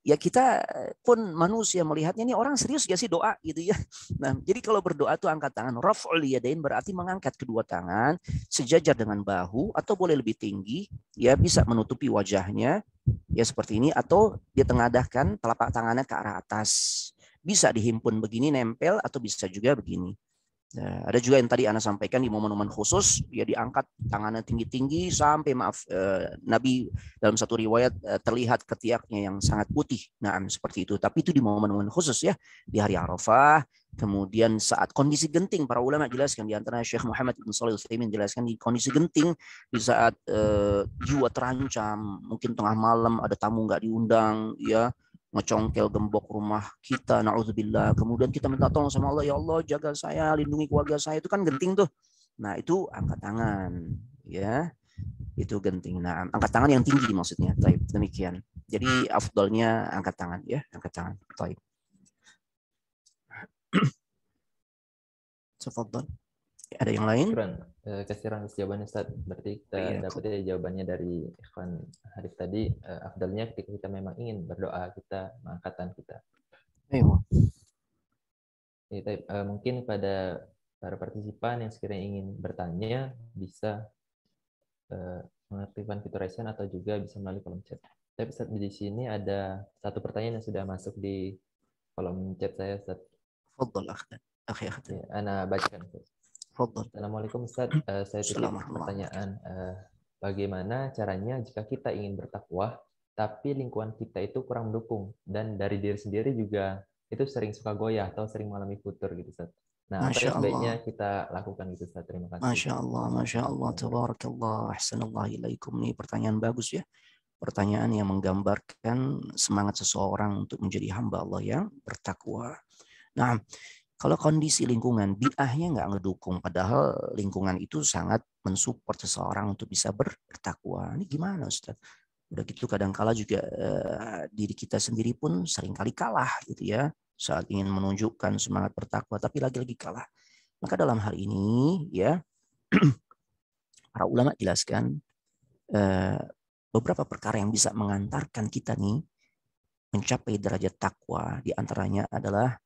Ya kita pun manusia melihatnya ini orang serius gak sih doa gitu ya. Nah, jadi kalau berdoa tuh angkat tangan, raf'ul yadain berarti mengangkat kedua tangan sejajar dengan bahu atau boleh lebih tinggi, ya bisa menutupi wajahnya ya seperti ini, atau dia tengadahkan telapak tangannya ke arah atas. Bisa dihimpun begini nempel atau bisa juga begini. Nah, ada juga yang tadi Ana sampaikan di momen-momen khusus, dia diangkat tangannya tinggi-tinggi sampai Nabi dalam satu riwayat terlihat ketiaknya yang sangat putih. Nah, seperti itu. Tapi itu di momen-momen khusus ya, di hari Arafah. Kemudian saat kondisi genting, para ulama jelaskan, di antara Syekh Muhammad bin Shalih Al-Utsaimin jelaskan di kondisi genting, di saat jiwa terancam, mungkin tengah malam ada tamu nggak diundang, ya ngecongkel gembok rumah kita, na'udzubillah, kemudian kita minta tolong sama Allah, ya Allah jaga saya, lindungi keluarga saya, itu kan genting tuh. Nah, itu angkat tangan ya, itu genting. Nah, angkat tangan yang tinggi maksudnya. Taib, demikian. Jadi afdalnya angkat tangan ya, angkat tangan. Taib. Tafadhal. Ada yang lain? Kesiran jawabannya Ustaz. Berarti kita dapatnya jawabannya dari Ikhwan Harif tadi, afdalnya ketika kita memang ingin berdoa, kita mengangkat tangan kita. Ayo. Mungkin pada para partisipan yang sekiranya ingin bertanya, bisa mengaktifkan fitur raise hand atau juga bisa melalui kolom chat. Tapi Ustaz, di sini ada satu pertanyaan yang sudah masuk di kolom chat saya, Ustaz. Fadhal akhi. Ana bacakan, Ustaz. Assalamualaikum Ustaz, saya titip pertanyaan, bagaimana caranya jika kita ingin bertakwa tapi lingkungan kita itu kurang mendukung, dan dari diri sendiri juga itu sering suka goyah atau sering mengalami futur gitu, Ustaz. Nah, apa Masya yang sebaiknya Allah. kita lakukan gitu, Ustaz? Terima kasih. Masya Allah, Masya Allah, tabarakallah, ahsanallah ilaikum. Ini pertanyaan bagus ya. Pertanyaan yang menggambarkan semangat seseorang untuk menjadi hamba Allah yang bertakwa. Nah, kalau kondisi lingkungan, bi'ahnya nggak ngedukung, padahal lingkungan itu sangat mensupport seseorang untuk bisa bertakwa. Ini gimana, Ustaz? Udah gitu kadang-kala juga diri kita sendiri pun seringkali kalah gitu ya, saat ingin menunjukkan semangat bertakwa, tapi lagi-lagi kalah. Maka dalam hal ini ya, para ulama jelaskan beberapa perkara yang bisa mengantarkan kita nih mencapai derajat takwa. Di antaranya adalah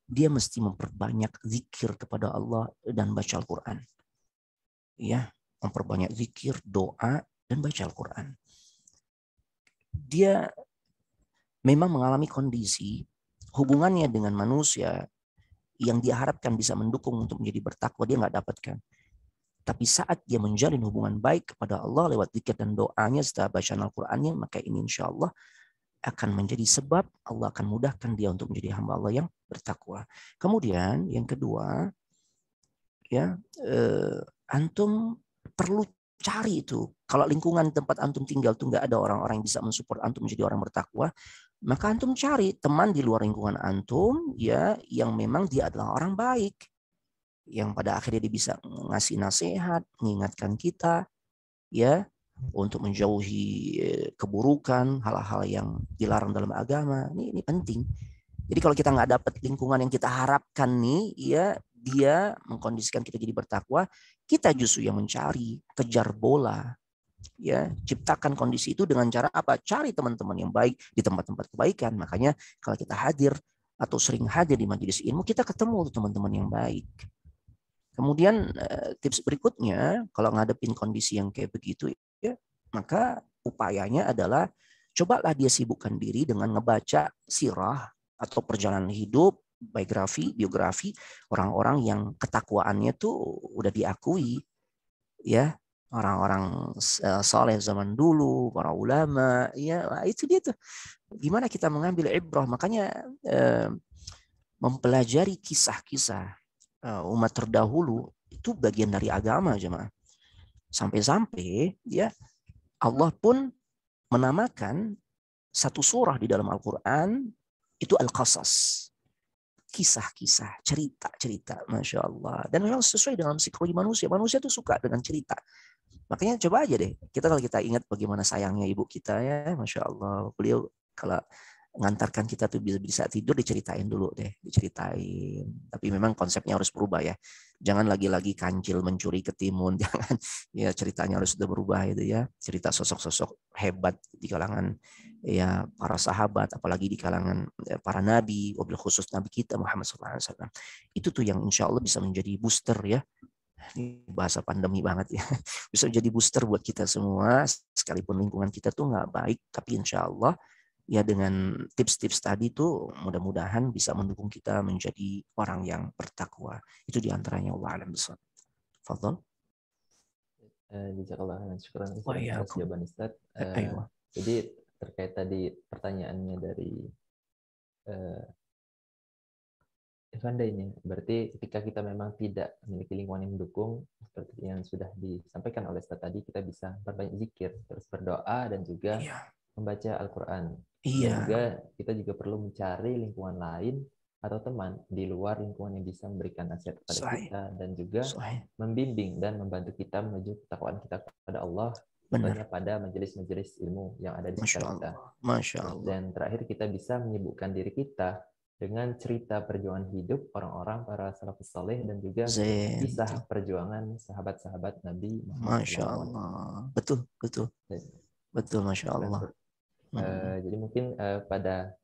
dia mesti memperbanyak zikir kepada Allah dan baca Al-Quran. Ya, memperbanyak zikir, doa, dan baca Al-Quran. Dia memang mengalami kondisi hubungannya dengan manusia yang dia harapkan bisa mendukung untuk menjadi bertakwa, dia nggak dapatkan. Tapi saat dia menjalin hubungan baik kepada Allah lewat zikir dan doanya setelah bacaan Al-Qurannya, maka ini insya Allah akan menjadi sebab Allah akan mudahkan dia untuk menjadi hamba Allah yang bertakwa. Kemudian yang kedua, ya antum perlu cari itu. Kalau lingkungan tempat antum tinggal tuh nggak ada orang-orang yang bisa mensupport antum menjadi orang bertakwa, maka antum cari teman di luar lingkungan antum ya yang memang dia adalah orang baik, yang pada akhirnya dia bisa ngasih nasihat, mengingatkan kita ya untuk menjauhi keburukan, hal-hal yang dilarang dalam agama. Ini penting. Jadi kalau kita nggak dapat lingkungan yang kita harapkan nih, ya dia mengkondisikan kita jadi bertakwa, kita justru yang mencari, kejar bola, ya ciptakan kondisi itu dengan cara apa? Cari teman-teman yang baik di tempat-tempat kebaikan. Makanya kalau kita hadir atau sering hadir di majelis ilmu, kita ketemu teman-teman yang baik. Kemudian tips berikutnya, kalau ngadepin kondisi yang kayak begitu, ya, maka upayanya adalah cobalah dia sibukkan diri dengan ngebaca sirah atau perjalanan hidup, biografi orang-orang yang ketakwaannya tuh udah diakui, ya orang-orang soleh zaman dulu, para ulama, ya itu dia tuh. Gimana kita mengambil ibrah? Makanya mempelajari kisah-kisah umat terdahulu itu bagian dari agama, jemaah. Sampai-sampai ya Allah pun menamakan satu surah di dalam Al-Quran itu Al-Qasas. Kisah-kisah, cerita-cerita, Masya Allah. Dan memang sesuai dengan psikologi manusia. Manusia itu suka dengan cerita. Makanya coba aja deh, kalau kita ingat bagaimana sayangnya ibu kita ya, Masya Allah. Beliau kalau ngantarkan kita tuh bisa tidur diceritain dulu deh, diceritain. Tapi memang konsepnya harus berubah ya. Jangan lagi-lagi kancil mencuri ketimun, jangan. Ya ceritanya harus sudah berubah itu ya. Cerita sosok-sosok hebat di kalangan ya para sahabat, apalagi di kalangan para nabi, wabil khusus nabi kita Muhammad SAW. Itu tuh yang insya Allah bisa menjadi booster ya. Ini bahasa pandemi banget ya. Bisa menjadi booster buat kita semua, sekalipun lingkungan kita tuh nggak baik, tapi insya Allah ya dengan tips-tips tadi tuh mudah-mudahan bisa mendukung kita menjadi orang yang bertakwa. Itu diantaranya Allah alam besar. Fadhol. Jazakallah khairan, syukran Wah, atas jawaban Ustaz. Ayo. Jadi terkait tadi pertanyaannya dari Evanda ini, berarti ketika kita memang tidak memiliki lingkungan yang mendukung, seperti yang sudah disampaikan oleh Ustaz tadi, kita bisa berbanyak zikir, terus berdoa, dan juga membaca Al-Quran. Dan juga kita juga perlu mencari lingkungan lain atau teman di luar lingkungan yang bisa memberikan nasihat kepada kita, dan juga membimbing dan membantu kita menuju ketakwaan kita kepada Allah, contohnya pada majelis-majelis ilmu yang ada di sekitar kita. Masya Allah. Dan terakhir kita bisa menyibukkan diri kita dengan cerita perjuangan hidup orang-orang para salafus saleh dan juga kisah perjuangan sahabat-sahabat Nabi Muhammad. Masya Allah. Betul. Betul, Masya Allah. Jadi mungkin pada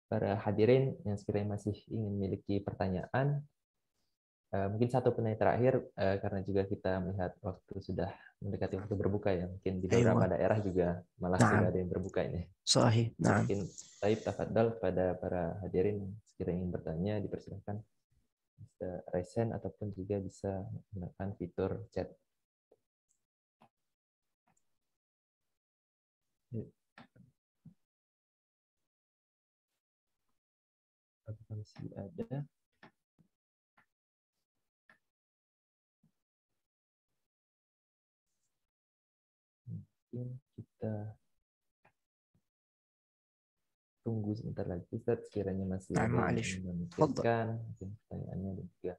para hadirin yang sekiranya masih ingin memiliki pertanyaan, mungkin satu pertanyaan terakhir, karena juga kita melihat waktu sudah mendekati waktu berbuka ya, mungkin di beberapa daerah juga malah sudah ada yang berbuka ini. Sahih. Mungkin Taib tafadhal pada para hadirin sekiranya ingin bertanya, dipersilakan bisa raise hand ataupun juga bisa menggunakan fitur chat. Apakah masih ada? Mungkin kita tunggu sebentar lagi, Ustaz, sekiranya masih ada yang ingin memikirkan mungkin pertanyaannya, dan juga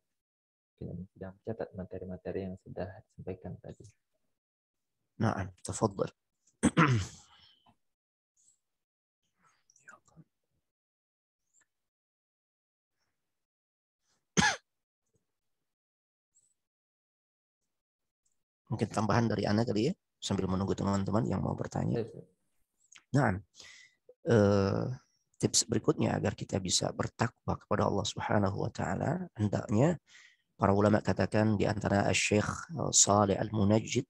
mungkin yang sedang mencatat materi-materi yang sudah disampaikan tadi. Nah, tafadhal. Mungkin tambahan dari Anda kali ya, sambil menunggu teman-teman yang mau bertanya. Nah, tips berikutnya agar kita bisa bertakwa kepada Allah Subhanahu wa taala, hendaknya para ulama katakan di antara Syekh Shalih Al-Munajjid,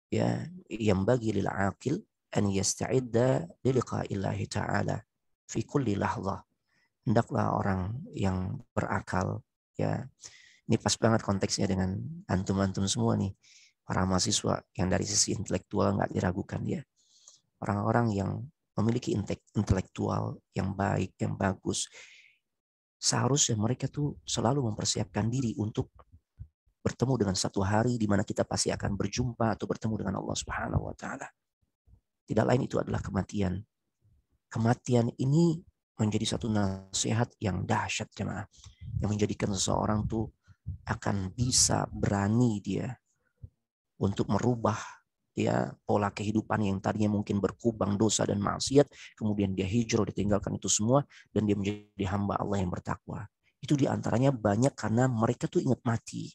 ya, yang bagi lil aqil an yasta'idda li liqa'illahi ta'ala fi kulli lahzah. Hendaklah orang yang berakal, ya, ini pas banget konteksnya dengan antum-antum semua nih, para mahasiswa yang dari sisi intelektual nggak diragukan, ya. Orang-orang yang memiliki intelektual yang baik, yang bagus, seharusnya mereka tuh selalu mempersiapkan diri untuk bertemu dengan satu hari di mana kita pasti akan berjumpa atau bertemu dengan Allah Subhanahu wa taala. Tidak lain itu adalah kematian. Kematian ini menjadi satu nasihat yang dahsyat, jemaah, yang menjadikan seseorang tuh akan bisa berani dia untuk merubah, ya, pola kehidupan yang tadinya mungkin berkubang dosa dan maksiat, kemudian dia hijrah, ditinggalkan itu semua, dan dia menjadi hamba Allah yang bertakwa. Itu diantaranya banyak karena mereka tuh ingat mati.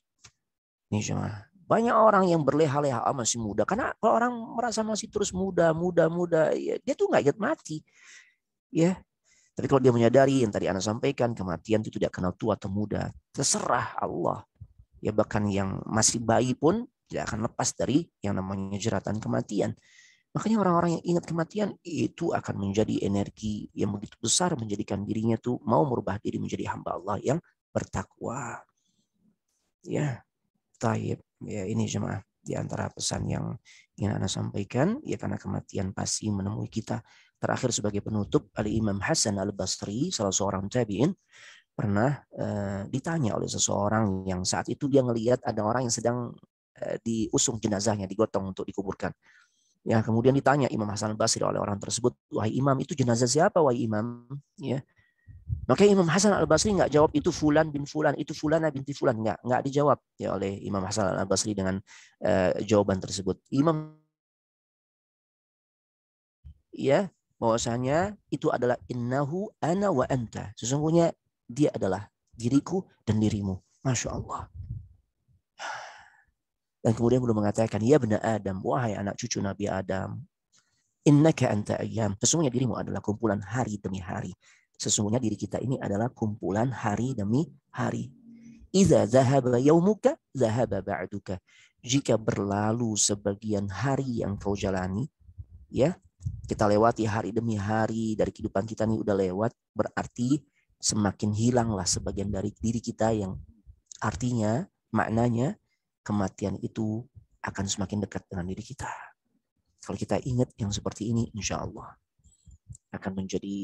Nih jemaah, banyak orang yang berleha-leha masih muda, karena kalau orang merasa masih terus muda, ya, dia tuh nggak ingat mati, ya. Tapi kalau dia menyadari yang tadi Anda sampaikan, kematian itu tidak kenal tua atau muda, terserah Allah. Ya, bahkan yang masih bayi pun tidak akan lepas dari yang namanya jeratan kematian. Makanya orang-orang yang ingat kematian itu akan menjadi energi yang begitu besar, menjadikan dirinya tuh mau merubah diri menjadi hamba Allah yang bertakwa. Ya, taib. Ya, ini jemaah di antara pesan yang ingin Anda sampaikan, ya, karena kematian pasti menemui kita. Terakhir sebagai penutup, Al-Imam Hasan Al-Basri, salah seorang tabi'in, pernah ditanya oleh seseorang yang saat itu dia ngelihat ada orang yang sedang diusung jenazahnya, digotong untuk dikuburkan. Ya, kemudian ditanya Imam Hasan Al-Basri oleh orang tersebut, "Wahai Imam, itu jenazah siapa, wahai Imam?" Ya. Maka Imam Hasan Al-Basri nggak jawab itu fulan bin fulan, itu fulana binti fulan, nggak dijawab ya oleh Imam Hasan Al-Basri dengan jawaban tersebut. Imam, ya, bahwasanya itu adalah innahu ana wa anta. Sesungguhnya dia adalah diriku dan dirimu. Masya Allah. Dan kemudian belum mengatakan, ya bena Adam, wahai anak cucu Nabi Adam, innaka anta ayyam. Sesungguhnya dirimu adalah kumpulan hari demi hari. Sesungguhnya diri kita ini adalah kumpulan hari demi hari. Iza zahaba yaumuka, zahaba ba'duka. Jika berlalu sebagian hari yang kau jalani, ya, kita lewati hari demi hari dari kehidupan kita ini udah lewat, berarti semakin hilanglah sebagian dari diri kita, yang artinya, maknanya, kematian itu akan semakin dekat dengan diri kita. Kalau kita ingat yang seperti ini, insya Allah akan menjadi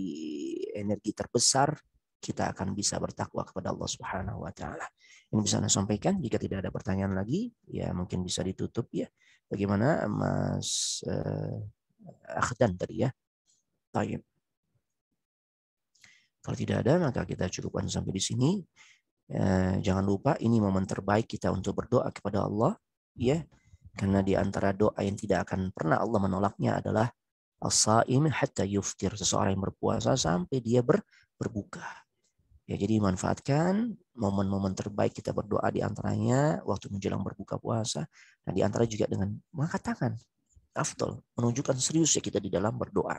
energi terbesar, kita akan bisa bertakwa kepada Allah Subhanahu wa taala. Ini bisa Anda sampaikan. Jika tidak ada pertanyaan lagi, ya mungkin bisa ditutup, ya. Bagaimana Mas Akhdan tadi, ya? Baik. Kalau tidak ada, maka kita cukupkan sampai di sini. Jangan lupa ini momen terbaik kita untuk berdoa kepada Allah, ya, karena di antara doa yang tidak akan pernah Allah menolaknya adalah as-saim hatta yuftir, seseorang yang berpuasa sampai dia berbuka. Ya, jadi manfaatkan momen-momen terbaik kita berdoa, di antaranya waktu menjelang berbuka puasa, dan di antara juga dengan mengangkat tangan. Afdal, menunjukkan seriusnya kita di dalam berdoa.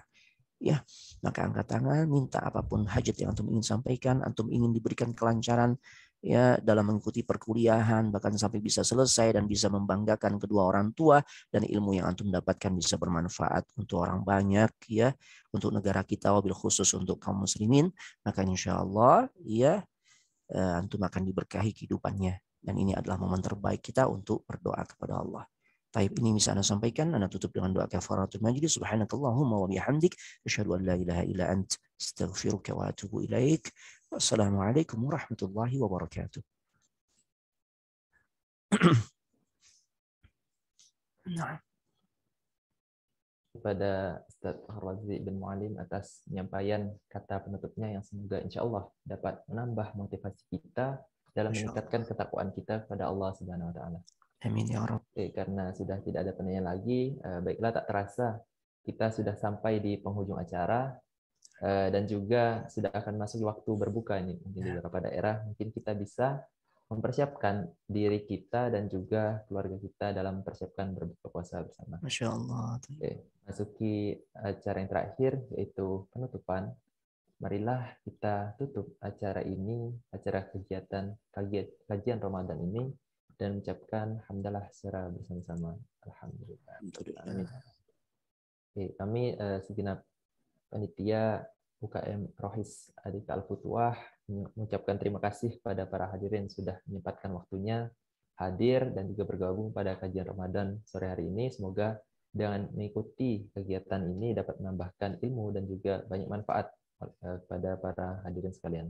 Ya, maka angkat tangan, minta apapun hajat yang antum ingin sampaikan, antum ingin diberikan kelancaran, ya, dalam mengikuti perkuliahan, bahkan sampai bisa selesai dan bisa membanggakan kedua orang tua, dan ilmu yang antum dapatkan bisa bermanfaat untuk orang banyak, ya, untuk negara kita, wabil khusus untuk kaum muslimin, maka insya Allah, ya, antum akan diberkahi kehidupannya, dan ini adalah momen terbaik kita untuk berdoa kepada Allah. Taib, ini bisa Anda sampaikan. Anda tutup dengan doa kafaratul majlis. Subhanakallahumma wa bihamdik. Asyhadu an la ilaha illa ant. Astaghfiruka wa atubu ilaik. Wassalamualaikum warahmatullahi wabarakatuh. Nah. Kepada Ustaz Fakhrul Razi bin Mu'alim atas penyampaian kata penutupnya yang semoga insya Allah dapat menambah motivasi kita dalam meningkatkan ketakwaan kita kepada Allah Subhanahu wa taala. Amin ya Rabb. Karena sudah tidak ada penanya lagi, baiklah tak terasa kita sudah sampai di penghujung acara dan juga sudah akan masuk waktu berbuka ini mungkin di beberapa daerah. Mungkin kita bisa mempersiapkan diri kita dan juga keluarga kita dalam mempersiapkan berbuka puasa bersama. Masya Allah. Masuki acara yang terakhir yaitu penutupan. Marilah kita tutup acara ini, acara kegiatan kajian Ramadan ini dan mengucapkan hamdalah secara bersama-sama. Alhamdulillah. Amin. Kami segenap panitia UKM Rohis Adika Al-Futuah mengucapkan terima kasih pada para hadirin yang sudah menyempatkan waktunya hadir dan juga bergabung pada kajian Ramadan sore hari ini. Semoga dengan mengikuti kegiatan ini dapat menambahkan ilmu dan juga banyak manfaat kepada para hadirin sekalian.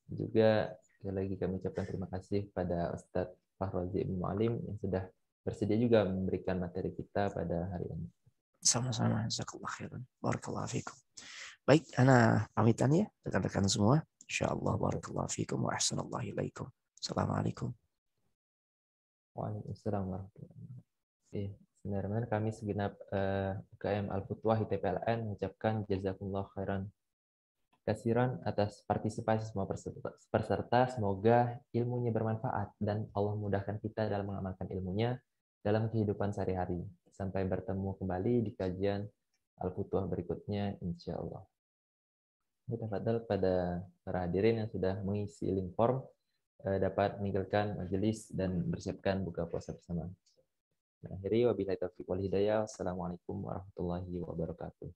Juga sekali lagi kami ucapkan terima kasih pada Ustadz Fakhrul Razi bin Mu'alim yang sudah bersedia juga memberikan materi kita pada hari ini. Sama-sama. Jazakallah khairan. Barakallahu fikum. Baik, ana pamitan ya rekan-rekan semua. Insyaallah barakallahu fikum wa ahsanallahu ilaikum. Assalamualaikum. Waalaikumsalam warahmatullahi wabarakatuh. Sebenarnya kami segenap UKM Al-Futuah ITPLN mengucapkan jazakumullah khairan kasiran atas partisipasi semua peserta. Semoga ilmunya bermanfaat dan Allah mudahkan kita dalam mengamalkan ilmunya dalam kehidupan sehari-hari. Sampai bertemu kembali di kajian Al-Futuah berikutnya insya Allah. Kita fadal pada para hadirin yang sudah mengisi link form dapat meninggalkan majelis dan bersiapkan buka puasa bersama. Akhiri wabillahi taufiq wal hidayah. Assalamualaikum warahmatullahi wabarakatuh.